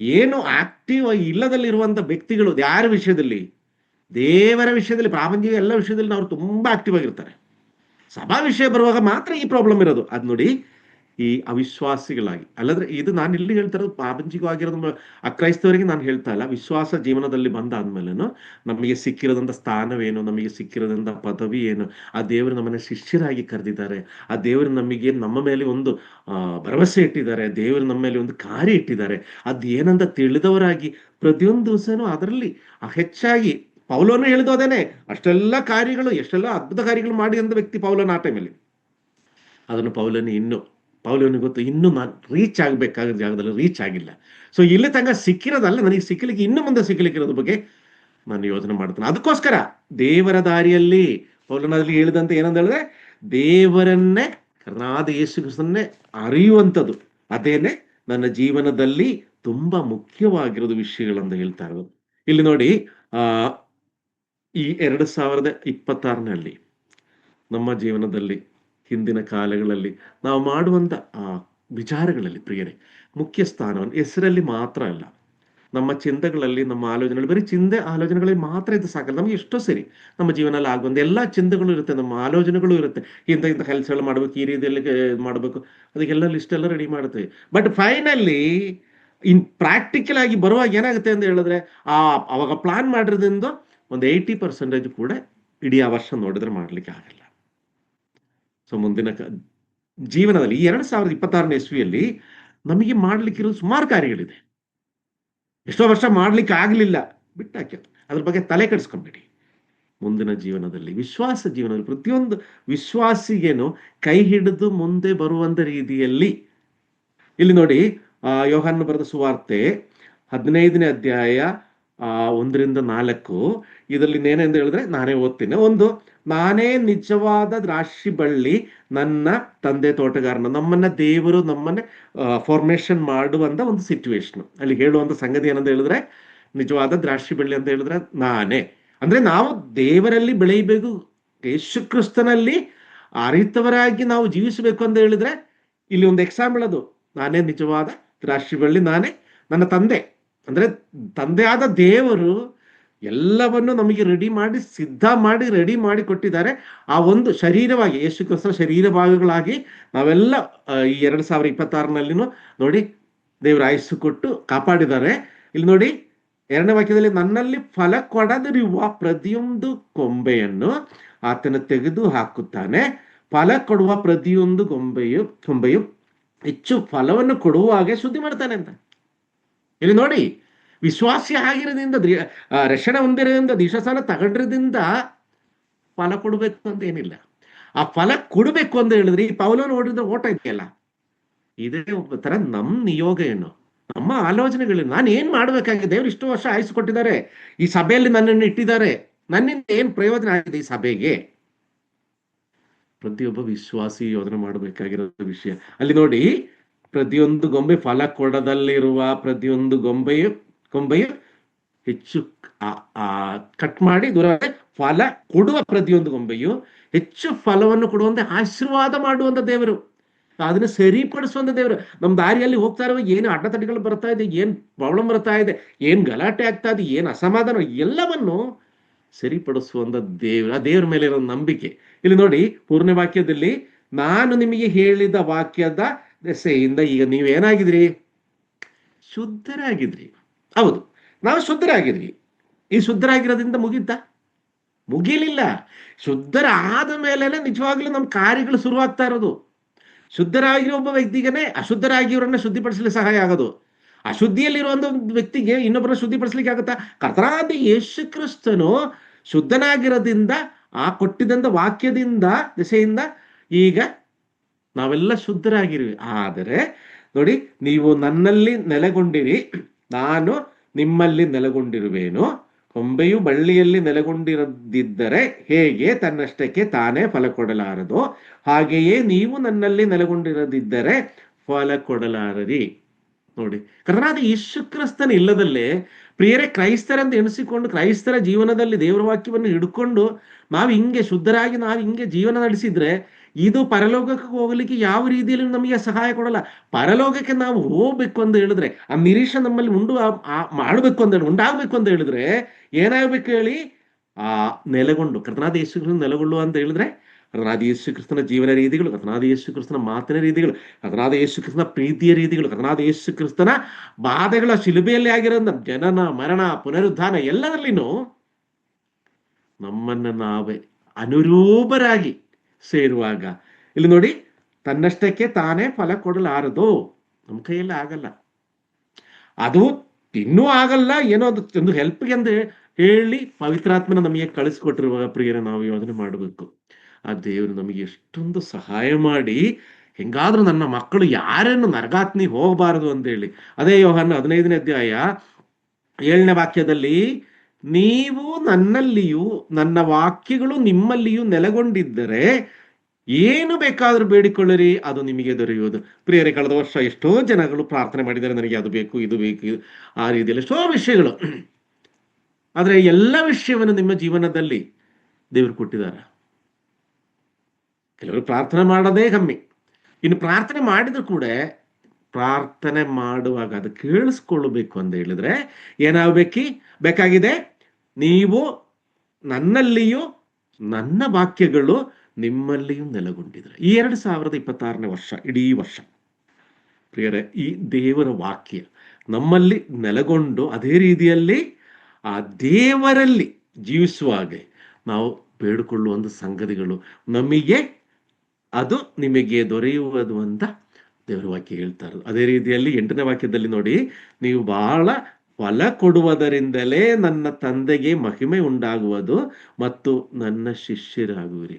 ಏನು ಆಕ್ಟಿವ್ ಇಲ್ಲದಲ್ಲಿರುವಂತ ವ್ಯಕ್ತಿಗಳು. ಯಾರ ವಿಷಯದಲ್ಲಿ? ದೇವರ ವಿಷಯದಲ್ಲಿ, ಪ್ರಾಪಂಚಿಕ ಎಲ್ಲ ವಿಷಯದಲ್ಲಿ ನಾವು ತುಂಬಾ ಆಕ್ಟಿವ್ ಆಗಿರ್ತಾರೆ. ಸಭಾ ವಿಷಯ ಬರುವಾಗ ಮಾತ್ರ ಈ ಪ್ರಾಬ್ಲಮ್ ಇರೋದು. ಅದ್ ನೋಡಿ, ಈ ಅವಿಶ್ವಾಸಿಗಳಾಗಿ ಅಲ್ಲದ್ರೆ, ಇದು ನಾನು ಇಲ್ಲಿ ಹೇಳ್ತಾ ಇರೋದು ಪ್ರಾಪಂಚಿಕವಾಗಿರೋದು ಅಕ್ರೈಸ್ತವರಿಗೆ ನಾನು ಹೇಳ್ತಾ ಇಲ್ಲ. ವಿಶ್ವಾಸ ಜೀವನದಲ್ಲಿ ಬಂದಾದ್ಮೇಲೆನು ನಮಗೆ ಸಿಕ್ಕಿರೋದಂತ ಸ್ಥಾನವೇನು, ನಮಗೆ ಸಿಕ್ಕಿರೋದಂತ ಪದವಿ ಏನು, ಆ ದೇವರು ನಮ್ಮನ್ನ ಶಿಷ್ಯರಾಗಿ ಕರೆದಿದ್ದಾರೆ, ಆ ದೇವರು ನಮಗೆ ನಮ್ಮ ಮೇಲೆ ಒಂದು ಭರವಸೆ ಇಟ್ಟಿದ್ದಾರೆ, ದೇವರು ನಮ್ಮ ಮೇಲೆ ಒಂದು ಕಾರ್ಯ ಇಟ್ಟಿದ್ದಾರೆ. ಅದ್ ಏನಂತ ತಿಳಿದವರಾಗಿ ಪ್ರತಿಯೊಂದು ದಿವಸನೂ ಅದರಲ್ಲಿ ಹೆಚ್ಚಾಗಿ ಪೌಲನು ಹೇಳಿದ್ದು ಅದೇನೆ. ಅಷ್ಟೆಲ್ಲ ಕಾರ್ಯಗಳು, ಎಷ್ಟೆಲ್ಲ ಅದ್ಭುತ ಕಾರ್ಯಗಳು ಮಾಡಿ ಅಂದ ವ್ಯಕ್ತಿ ಪೌಲನ ಆ ಟೈಮಲ್ಲಿ. ಅದನ್ನು ಪೌಲನಿಗೆ ಗೊತ್ತು, ಇನ್ನೂ ನಾನು ರೀಚ್ ಆಗಬೇಕಾದ ಜಾಗದಲ್ಲಿ ರೀಚ್ ಆಗಿಲ್ಲ. ಸೊ ಇಲ್ಲಿ ತನಕ ಸಿಕ್ಕಿರೋದಲ್ಲ, ನನಗೆ ಸಿಕ್ಕಲಿಕ್ಕೆ ಇನ್ನು ಮುಂದೆ ಸಿಕ್ಕಲಿಕ್ಕಿರೋದ್ರ ಬಗ್ಗೆ ನಾನು ಯೋಚನೆ ಮಾಡ್ತೇನೆ. ಅದಕ್ಕೋಸ್ಕರ ದೇವರ ದಾರಿಯಲ್ಲಿ ಪೌಲನಲ್ಲಿ ಹೇಳಿದಂತೆ ಏನಂತ ಹೇಳಿದ್ರೆ, ದೇವರನ್ನೇ, ಕರ್ತನಾದ ಯೇಸು ಕ್ರಿಸ್ತನ್ನೇ ಅರಿಯುವಂಥದ್ದು, ಅದೇನೆ ನನ್ನ ಜೀವನದಲ್ಲಿ ತುಂಬಾ ಮುಖ್ಯವಾಗಿರೋದು ವಿಷಯಗಳಂತ ಹೇಳ್ತಾ ಇರೋದು. ಇಲ್ಲಿ ನೋಡಿ, ಈ 2026ನಲ್ಲಿ ನಮ್ಮ ಜೀವನದಲ್ಲಿ, ಹಿಂದಿನ ಕಾಲಗಳಲ್ಲಿ ನಾವು ಮಾಡುವಂಥ ವಿಚಾರಗಳಲ್ಲಿ ಪ್ರಿಯರೇ, ಮುಖ್ಯ ಸ್ಥಾನವನ್ನು ಹೆಸರಲ್ಲಿ ಮಾತ್ರ ಅಲ್ಲ, ನಮ್ಮ ಚಿಂತೆಗಳಲ್ಲಿ, ನಮ್ಮ ಆಲೋಚನೆಗಳು, ಬರೀ ಆಲೋಚನೆಗಳಲ್ಲಿ ಮಾತ್ರ ಇದು ಸಾಕಲ್ಲ. ನಮ್ಗೆ ಎಷ್ಟೋ ಸರಿ ನಮ್ಮ ಜೀವನದಲ್ಲಿ ಆಗುವಂಥ ಎಲ್ಲ ಚಿಂತೆಗಳು ಇರುತ್ತೆ, ನಮ್ಮ ಆಲೋಚನೆಗಳು ಇರುತ್ತೆ. ಇಂಥ ಕೆಲಸಗಳು ಮಾಡ್ಬೇಕು, ಈ ರೀತಿಯಲ್ಲಿ ಮಾಡಬೇಕು, ಅದಕ್ಕೆಲ್ಲ ಲಿಸ್ಟ್ ಎಲ್ಲ ರೆಡಿ ಮಾಡುತ್ತೆ. ಬಟ್ ಫೈನಲಿ ಪ್ರಾಕ್ಟಿಕಲ್ ಆಗಿ ಬರುವಾಗ ಏನಾಗುತ್ತೆ ಅಂತ ಹೇಳಿದ್ರೆ, ಅವಾಗ ಪ್ಲಾನ್ ಮಾಡಿರೋದ್ರಿಂದ ಒಂದು 80% ಕೂಡ ಇಡೀ ಆ ವರ್ಷ ನೋಡಿದ್ರೆ ಮಾಡ್ಲಿಕ್ಕೆ ಆಗಲ್ಲ. ಸೊ ಮುಂದಿನ ಜೀವನದಲ್ಲಿ ಈ 2026ನೇ ಇಸ್ವಿಯಲ್ಲಿ ನಮಗೆ ಮಾಡ್ಲಿಕ್ಕಿರೋ ಸುಮಾರು ಕಾರ್ಯಗಳಿದೆ. ಎಷ್ಟೋ ವರ್ಷ ಮಾಡ್ಲಿಕ್ಕೆ ಆಗ್ಲಿಲ್ಲ, ಬಿಟ್ಟಾಕಿ, ಅದ್ರ ಬಗ್ಗೆ ತಲೆ ಕೆಡಿಸ್ಕೊಂಬೇಡಿ. ಮುಂದಿನ ಜೀವನದಲ್ಲಿ, ವಿಶ್ವಾಸ ಜೀವನದಲ್ಲಿ ಪ್ರತಿಯೊಂದು ವಿಶ್ವಾಸಿಗೇನು ಕೈ ಹಿಡಿದು ಮುಂದೆ ಬರುವಂತ ರೀತಿಯಲ್ಲಿ, ಇಲ್ಲಿ ನೋಡಿ, ಯೋಹಾನನ ಬರೆದ ಸುವಾರ್ತೆ 15ನೇ ಅಧ್ಯಾಯ 1-4, ಇದರಲ್ಲಿ ಏನೆಂದು ಹೇಳಿದ್ರೆ, ನಾನೇ ಓದ್ತೀನಿ. ಒಂದು, ನಾನೇ ನಿಜವಾದ ದ್ರಾಕ್ಷಿ ಬಳ್ಳಿ, ನನ್ನ ತಂದೆ ತೋಟಗಾರನ. ದೇವರು ನಮ್ಮನ್ನೇ ಫಾರ್ಮೇಶನ್ ಮಾಡುವಂತ ಒಂದು ಸಿಚುವೇಶನ್ ಅಲ್ಲಿ ಹೇಳುವಂತ ಸಂಗತಿ ಏನಂತ ಹೇಳಿದ್ರೆ, ನಿಜವಾದ ದ್ರಾಕ್ಷಿ ಬಳ್ಳಿ ಅಂತ ಹೇಳಿದ್ರೆ ನಾನೇ. ಅಂದ್ರೆ ನಾವು ದೇವರಲ್ಲಿ ಬೆಳೆಯಬೇಕು, ಯೇಸು ಕ್ರಿಸ್ತನಲ್ಲಿ ಅರಿತವರಾಗಿ ನಾವು ಜೀವಿಸಬೇಕು ಅಂತ ಹೇಳಿದ್ರೆ, ಇಲ್ಲಿ ಒಂದು ಎಕ್ಸಾಂಪಲ್ ಅದು. ನಾನೇ ನಿಜವಾದ ದ್ರಾಕ್ಷಿ ಬಳ್ಳಿ, ನಾನೇ, ನನ್ನ ತಂದೆ ಅಂದ್ರೆ ತಂದೆಯಾದ ದೇವರು ಎಲ್ಲವನ್ನು ನಮಗೆ ಸಿದ್ಧ ಮಾಡಿ ರೆಡಿ ಮಾಡಿ ಕೊಟ್ಟಿದ್ದಾರೆ. ಆ ಒಂದು ಶರೀರವಾಗಿ, ಯೇಸು ಕ್ರಿಸ್ತ ಶರೀರ ಭಾಗಗಳಾಗಿ ನಾವೆಲ್ಲ ಈ 2026ನಲ್ಲಿನೂ ನೋಡಿ ದೇವರ ಆಯುಸ್ಸು ಕೊಟ್ಟು ಕಾಪಾಡಿದ್ದಾರೆ. ಇಲ್ಲಿ ನೋಡಿ 2ನೇ ವಾಕ್ಯದಲ್ಲಿ, ನನ್ನಲ್ಲಿ ಫಲ ಕೊಡದಿರುವ ಪ್ರತಿಯೊಂದು ಕೊಂಬೆಯನ್ನು ಆತನ ತೆಗೆದು ಹಾಕುತ್ತಾನೆ, ಫಲ ಕೊಡುವ ಪ್ರತಿಯೊಂದು ಕೊಂಬೆಯು ಹೆಚ್ಚು ಫಲವನ್ನು ಕೊಡುವ ಹಾಗೆ ಶುದ್ಧಿ ಮಾಡ್ತಾನೆ ಅಂತ. ಇಲ್ಲಿ ನೋಡಿ, ವಿಶ್ವಾಸಿ ಆಗಿರೋದ್ರಿಂದ, ರಕ್ಷಣೆ ಹೊಂದಿರೋದ್ರಿಂದ, ದೀಕ್ಷಾಸ್ನಾನ ತಗೊಂಡ್ರದಿಂದ ಫಲ ಕೊಡಬೇಕು ಅಂತ ಏನಿಲ್ಲ. ಆ ಫಲ ಕೊಡಬೇಕು ಅಂತ ಹೇಳಿದ್ರೆ, ಈ ಪೌಲನು ನೋಡಿದ್ರೆ ಓಟ ಇದೆಯಲ್ಲ, ಇದೇ ಒಬ್ಬ ತರ ನಮ್ಮ ನಿಯೋಗ ಏನು, ನಮ್ಮ ಆಲೋಚನೆಗಳೇನು, ನಾನು ಏನ್ ಮಾಡ್ಬೇಕಾಗಿದೆ, ದೇವ್ರು ಇಷ್ಟು ವರ್ಷ ಆಯ್ಸು ಕೊಟ್ಟಿದ್ದಾರೆ, ಈ ಸಭೆಯಲ್ಲಿ ನನ್ನನ್ನು ಇಟ್ಟಿದ್ದಾರೆ, ನನ್ನಿಂದ ಏನ್ ಪ್ರಯೋಜನ ಆಗಿದೆ ಈ ಸಭೆಗೆ, ಪ್ರತಿಯೊಬ್ಬ ವಿಶ್ವಾಸಿ ಯೋಚನೆ ಮಾಡಬೇಕಾಗಿರೋ ವಿಷಯ. ಅಲ್ಲಿ ನೋಡಿ, ಪ್ರತಿಯೊಂದು ಗೊಂಬೆ ಫಲ ಕೊಡದಲ್ಲಿರುವ ಪ್ರತಿಯೊಂದು ಕೊಂಬೆಯು ಹೆಚ್ಚು ಕಟ್ ಮಾಡಿ ದೂರ, ಫಲ ಕೊಡುವ ಪ್ರತಿಯೊಂದು ಗೊಂಬೆಯು ಹೆಚ್ಚು ಫಲವನ್ನು ಕೊಡುವಂತೆ ಆಶೀರ್ವಾದ ಮಾಡುವಂತ ದೇವರು, ಅದನ್ನ ಸರಿಪಡಿಸುವಂತ ದೇವರು. ನಮ್ಮ ದಾರಿಯಲ್ಲಿ ಹೋಗ್ತಾ ಇರುವಾಗ ಏನು ಅಡ್ಡತಡೆಗಳು ಬರ್ತಾ ಇದೆ, ಏನ್ ಪ್ರಾಬ್ಲಮ್ ಬರ್ತಾ ಇದೆ, ಏನ್ ಗಲಾಟೆ ಆಗ್ತಾ ಇದೆ, ಏನ್ ಅಸಮಾಧಾನ, ಎಲ್ಲವನ್ನು ಸರಿಪಡಿಸುವಂತ ದೇವರು. ಆ ದೇವರ ಮೇಲೆ ಇರೋ ನಂಬಿಕೆ. ಇಲ್ಲಿ ನೋಡಿ, 4ನೇ ವಾಕ್ಯದಲ್ಲಿ, ನಾನು ನಿಮಗೆ ಹೇಳಿದ ವಾಕ್ಯದ ದೆಸೆಯಿಂದ ಈಗ ನೀವೇನಾಗಿದ್ರಿ, ಶುದ್ಧರಾಗಿದ್ರಿ. ಹೌದು, ನಾವು ಶುದ್ಧರಾಗಿದ್ವಿ. ಈ ಶುದ್ಧರಾಗಿರೋದ್ರಿಂದ ಮುಗಿಲಿಲ್ಲ. ಶುದ್ಧರಾದ ಮೇಲೆನೆ ನಿಜವಾಗ್ಲೂ ನಮ್ಮ ಕಾರ್ಯಗಳು ಶುರುವಾಗ್ತಾ ಇರೋದು. ಶುದ್ಧರಾಗಿರೋ ಒಬ್ಬ ವ್ಯಕ್ತಿಗೆ ಅಶುದ್ಧರಾಗಿರೋರನ್ನ ಶುದ್ಧಿಪಡಿಸಲಿಕ್ಕೆ ಸಹಾಯ ಆಗೋದು. ಅಶುದ್ಧಿಯಲ್ಲಿರುವಂತ ವ್ಯಕ್ತಿಗೆ ಇನ್ನೊಬ್ಬರನ್ನ ಶುದ್ಧಿಪಡಿಸ್ಲಿಕ್ಕೆ ಆಗುತ್ತಾ? ಕರ್ತನಾದ ಯೇಸು ಕ್ರಿಸ್ತನು ಶುದ್ಧನಾಗಿರೋದ್ರಿಂದ, ಆ ಕೊಟ್ಟಿದ್ದಂತ ವಾಕ್ಯದಿಂದ, ದೆಸೆಯಿಂದ ಈಗ ನಾವೆಲ್ಲ ಶುದ್ಧರಾಗಿರುವೆ. ಆದರೆ ನೋಡಿ, ನೀವು ನನ್ನಲ್ಲಿ ನೆಲೆಗೊಂಡಿರಿ, ನಾನು ನಿಮ್ಮಲ್ಲಿ ನೆಲೆಗೊಂಡಿರುವೇನು. ಕೊಂಬೆಯು ಬಳ್ಳಿಯಲ್ಲಿ ನೆಲೆಗೊಂಡಿರದಿದ್ದರೆ ಹೇಗೆ ತನ್ನಷ್ಟಕ್ಕೆ ತಾನೇ ಫಲ ಕೊಡಲಾರದು, ಹಾಗೆಯೇ ನೀವು ನನ್ನಲ್ಲಿ ನೆಲೆಗೊಂಡಿರದಿದ್ದರೆ ಫಲ ಕೊಡಲಾರರಿ. ನೋಡಿ, ಕರ್ತನಾದ ಯೇಸು ಕ್ರಿಸ್ತನ ಇಲ್ಲದಲ್ಲೇ ಪ್ರಿಯರೇ, ಕ್ರೈಸ್ತರಂತ ಎಣಿಸಿಕೊಂಡು ಕ್ರೈಸ್ತರ ಜೀವನದಲ್ಲಿ ದೇವರ ವಾಕ್ಯವನ್ನು ಹಿಡ್ಕೊಂಡು ನಾವು ಹಿಂಗೆ ಶುದ್ಧರಾಗಿ ನಾವು ಹಿಂಗೆ ಜೀವನ ನಡೆಸಿದ್ರೆ, ಇದು ಪರಲೋಕಕ್ಕೆ ಹೋಗ್ಲಿಕ್ಕೆ ಯಾವ ರೀತಿಯಲ್ಲಿ ನಮಗೆ ಸಹಾಯ ಕೊಡಲ್ಲ. ಪರಲೋಕಕ್ಕೆ ನಾವು ಹೋಗ್ಬೇಕು ಅಂತ ಹೇಳಿದ್ರೆ, ಆ ನಿರೀಕ್ಷೆ ನಮ್ಮಲ್ಲಿ ಮಾಡಬೇಕು ಅಂತ ಹೇಳಿ, ಉಂಟಾಗ್ಬೇಕು ಅಂತ ಹೇಳಿದ್ರೆ ಏನಾಗ್ಬೇಕು ಹೇಳಿ, ನೆಲೆಗೊಂಡು ಕರ್ತನಾದ ಯೇಸು ಕ್ರಿಸ್ತನ ನೆಲೆಗೊಳ್ಳುವ ಅಂತ ಹೇಳಿದ್ರೆ, ಕರ್ತನಾದ ಯೇಸು ಕ್ರಿಸ್ತನ ಜೀವನ ರೀತಿಗಳು, ಕರ್ತನಾದ ಯೇಸು ಕ್ರಿಸ್ತನ ಮಾತಿನ ರೀತಿಗಳು, ಕರ್ತನಾದ ಯೇಸು ಕ್ರಿಸ್ತನ ಪ್ರೀತಿಯ ರೀತಿಗಳು, ಕರ್ತನಾದ ಯೇಸು ಕ್ರಿಸ್ತನ ಬಾಧೆಗಳ ಶಿಲುಬೆಯಲ್ಲಿ ಆಗಿರೋದ ಜನನ ಮರಣ ಪುನರುದ್ಧಾನ ಎಲ್ಲದರಲ್ಲಿನೂ ನಮ್ಮನ್ನ ನಾವೇ ಅನುರೂಪರಾಗಿ ಸೇರುವಾಗ, ಇಲ್ಲಿ ನೋಡಿ, ತನ್ನಷ್ಟಕ್ಕೆ ತಾನೇ ಫಲ ಕೊಡಲಾರದು. ನಮ್ಮ ಕೈಯಲ್ಲಿ ಆಗಲ್ಲ, ಅದು ಇನ್ನೂ ಆಗಲ್ಲ. ಏನೋ ಒಂದು ಹೆಲ್ಪ್ಗೆ ಅಂದ್ರೆ ಹೇಳಿ ಪವಿತ್ರಾತ್ಮನ ನಮಗೆ ಕಳಿಸ್ಕೊಟ್ಟಿರುವಾಗ ಪ್ರಿಯರೇ ನಾವು ಯೋಚನೆ ಮಾಡಬೇಕು. ಆ ದೇವರು ನಮಗೆ ಎಷ್ಟೊಂದು ಸಹಾಯ ಮಾಡಿ, ಹೆಂಗಾದ್ರೂ ನನ್ನ ಮಕ್ಕಳು ಯಾರನ್ನು ನರಕಾಗ್ನಿ ಹೋಗಬಾರದು ಅಂತೇಳಿ. ಅದೇ ಯೋಹಾನ 15ನೇ ಅಧ್ಯಾಯ 7ನೇ ವಾಕ್ಯದಲ್ಲಿ, ನೀವು ನನ್ನಲ್ಲಿಯೂ ನನ್ನ ವಾಕ್ಯಗಳು ನಿಮ್ಮಲ್ಲಿಯೂ ನೆಲೆಗೊಂಡಿದ್ದರೆ ಏನು ಬೇಕಾದ್ರೂ ಬೇಡಿಕೊಳ್ಳಿರಿ, ಅದು ನಿಮಗೆ ದೊರೆಯುವುದು. ಪ್ರಿಯರೇ, ಕಳೆದ ವರ್ಷ ಎಷ್ಟೋ ಜನಗಳು ಪ್ರಾರ್ಥನೆ ಮಾಡಿದ್ದಾರೆ, ನನಗೆ ಅದು ಬೇಕು, ಇದು ಬೇಕು, ಆ ರೀತಿಯಲ್ಲಿ ಎಷ್ಟೋ ವಿಷಯಗಳು. ಆದ್ರೆ ಎಲ್ಲ ವಿಷಯವನ್ನು ನಿಮ್ಮ ಜೀವನದಲ್ಲಿ ದೇವರು ಕೊಟ್ಟಿದ್ದಾರೆ. ಕೆಲವರು ಪ್ರಾರ್ಥನೆ ಮಾಡೋದೇ ಕಮ್ಮಿ. ಇನ್ನು ಪ್ರಾರ್ಥನೆ ಮಾಡಿದ್ರು ಕೂಡ ಪ್ರಾರ್ಥನೆ ಮಾಡುವಾಗ ಅದು ಕೇಳಿಸ್ಕೊಳ್ಬೇಕು ಅಂತ ಹೇಳಿದ್ರೆ ಬೇಕಾಗಿದೆ, ನೀವು ನನ್ನಲ್ಲಿಯೂ ನನ್ನ ವಾಕ್ಯಗಳು ನಿಮ್ಮಲ್ಲಿಯೂ ನೆಲೆಗೊಂಡಿದ್ರೆ. ಈ 2026ನೇ ವರ್ಷ, ಇಡೀ ವರ್ಷ ಪ್ರಿಯರೇ, ಈ ದೇವರ ವಾಕ್ಯ ನಮ್ಮಲ್ಲಿ ನೆಲೆಗೊಂಡು ಅದೇ ರೀತಿಯಲ್ಲಿ ಆ ದೇವರಲ್ಲಿ ಜೀವಿಸುವಾಗ ನಾವು ಬೇಡಿಕೊಳ್ಳುವಂಥ ಸಂಗತಿಗಳು ನಮಗೆ ಅದು ನಿಮಗೆ ದೊರೆಯುವುದು ಅಂತ ದೇವರ ವಾಕ್ಯ ಹೇಳ್ತಾರೆ. ಅದೇ ರೀತಿಯಲ್ಲಿ 8ನೇ ವಾಕ್ಯದಲ್ಲಿ ನೋಡಿ, ನೀವು ಬಹಳ ಫಲ ಕೊಡುವುದರಿಂದಲೇ ನನ್ನ ತಂದೆಗೆ ಮಹಿಮೆ ಉಂಟಾಗುವುದು ಮತ್ತು ನನ್ನ ಶಿಷ್ಯರಾಗುವಿರಿ.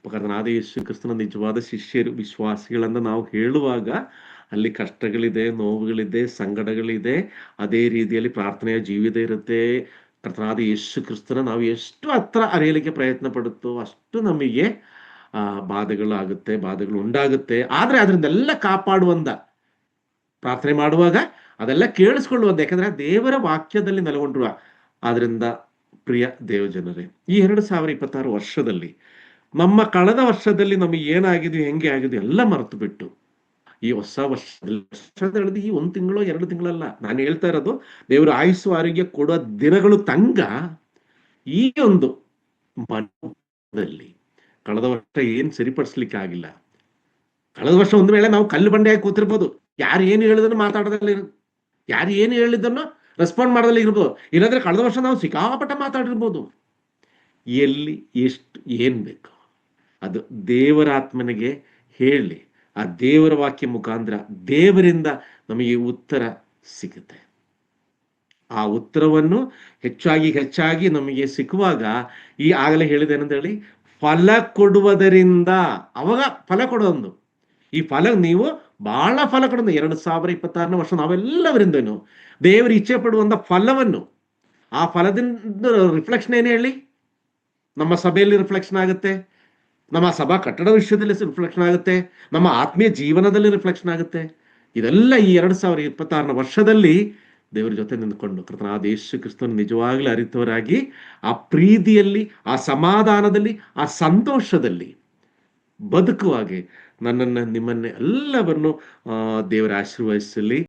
ಕರ್ತನಾದ ಯೇಸು ಕ್ರಿಸ್ತನ ನಿಜವಾದ ಶಿಷ್ಯರು, ವಿಶ್ವಾಸಿಗಳನ್ನ ನಾವು ಹೇಳುವಾಗ ಅಲ್ಲಿ ಕಷ್ಟಗಳಿದೆ, ನೋವುಗಳಿದೆ, ಸಂಕಟಗಳಿದೆ. ಅದೇ ರೀತಿಯಲ್ಲಿ ಪ್ರಾರ್ಥನೆಯ ಜೀವಿತ ಇರುತ್ತೆ. ಕರ್ತನಾದ ಯೇಸು ಕ್ರಿಸ್ತನ ನಾವು ಎಷ್ಟು ಹತ್ರ ಅರಿಯಲಿಕ್ಕೆ ಪ್ರಯತ್ನ ಪಡುತ್ತೋ ಅಷ್ಟು ನಮಗೆ ಬಾಧೆಗಳು ಉಂಟಾಗುತ್ತೆ. ಆದ್ರೆ ಅದರಿಂದೆಲ್ಲ ಕಾಪಾಡುವಂತ ಪ್ರಾರ್ಥನೆ ಮಾಡುವಾಗ ಅದೆಲ್ಲ ಕೇಳಿಸ್ಕೊಳ್ಳುವಂತ, ಯಾಕಂದ್ರೆ ದೇವರ ವಾಕ್ಯದಲ್ಲಿ ನೆಲೆಗೊಂಡಿರುವ. ಆದ್ರಿಂದ ಪ್ರಿಯ ದೇವಜನರೇ, ಈ 2026 ವರ್ಷದಲ್ಲಿ ನಮ್ಮ ಕಳೆದ ವರ್ಷದಲ್ಲಿ ನಮಗೆ ಏನಾಗಿದೆಯೋ, ಹೆಂಗೆ ಆಗಿದೆಯೋ ಎಲ್ಲ ಮರೆತು ಬಿಟ್ಟು ಈ ಹೊಸ ವರ್ಷದಲ್ಲಿ ಈ 1 ತಿಂಗಳು 2 ತಿಂಗಳಲ್ಲ, ನಾನು ಹೇಳ್ತಾ ಇರೋದು ದೇವರು ಆಯುಸ್ಸು ಆರೋಗ್ಯ ಕೊಡುವ ದಿನಗಳು ತಂಗ ಈ ಒಂದು ಮನದಲ್ಲಿ ಕಳೆದ ವರ್ಷ ಏನ್ ಸರಿಪಡಿಸ್ಲಿಕ್ಕೆ ಆಗಿಲ್ಲ. ಕಳೆದ ವರ್ಷ ಒಂದು ವೇಳೆ ನಾವು ಕಲ್ಲು ಬಂಡೆಯಾಗಿ ಕೂತಿರ್ಬೋದು, ಯಾರು ಏನು ಹೇಳಿದನ್ನು ಮಾತಾಡೋದ್ರಲ್ಲಿ, ಯಾರು ಏನು ಹೇಳಿದ್ದನ್ನು ರೆಸ್ಪಾಂಡ್ ಮಾಡೋದ್ರಲ್ಲಿ ಇರ್ಬೋದು. ಇಲ್ಲಾಂದ್ರೆ ಕಳೆದ ವರ್ಷ ನಾವು ಸಿಕ್ಕಾಪಟ್ಟ ಮಾತಾಡಿರ್ಬೋದು. ಎಲ್ಲಿ ಎಷ್ಟು ಏನ್ ಬೇಕು ಅದು ದೇವರ ಆತ್ಮನಿಗೆ ಹೇಳಿ, ಆ ದೇವರ ವಾಕ್ಯ ಮುಖಾಂತರ ದೇವರಿಂದ ನಮಗೆ ಉತ್ತರ ಸಿಗುತ್ತೆ. ಆ ಉತ್ತರವನ್ನು ಹೆಚ್ಚಾಗಿ ನಮಗೆ ಸಿಕ್ಕುವಾಗ ಆಗಲೇ ಹೇಳಿದೆ ಹೇಳಿ, ಫಲ ಕೊಡುವುದರಿಂದ, ಅವಾಗ ಫಲ ಕೊಡೋದು. ಈ ಫಲ ನೀವು ಬಹಳ ಫಲ ಕೊಡೋದು. 2026ನೇ ವರ್ಷ ನಾವೆಲ್ಲವರಿಂದನು ದೇವರು ಇಚ್ಛೆ ಪಡುವಂತ ಫಲವನ್ನು, ಆ ಫಲದಿಂದ ರಿಫ್ಲೆಕ್ಷನ್ ಏನು ಹೇಳಿ, ನಮ್ಮ ಸಭೆಯಲ್ಲಿ ರಿಫ್ಲೆಕ್ಷನ್ ಆಗುತ್ತೆ, ನಮ್ಮ ಸಭಾ ಕಟ್ಟಡ ವಿಷಯದಲ್ಲಿ ರಿಫ್ಲೆಕ್ಷನ್ ಆಗುತ್ತೆ, ನಮ್ಮ ಆತ್ಮೀಯ ಜೀವನದಲ್ಲಿ ರಿಫ್ಲೆಕ್ಷನ್ ಆಗುತ್ತೆ. ಇದೆಲ್ಲ ಈ 2026ನೇ ವರ್ಷದಲ್ಲಿ ದೇವರ ಜೊತೆ ನಿಂತ್ಕೊಂಡು ಕರ್ತನಾದ ಯೇಸು ಕ್ರಿಸ್ತನ ನಿಜವಾಗ್ಲೂ ಅರಿತವರಾಗಿ ಆ ಪ್ರೀತಿಯಲ್ಲಿ, ಆ ಸಮಾಧಾನದಲ್ಲಿ, ಆ ಸಂತೋಷದಲ್ಲಿ ಬದುಕುವಾಗೆ ನನ್ನನ್ನು ನಿಮ್ಮನ್ನೇ ಎಲ್ಲವನ್ನು ದೇವರ ಆಶೀರ್ವದಿಸಲಿ.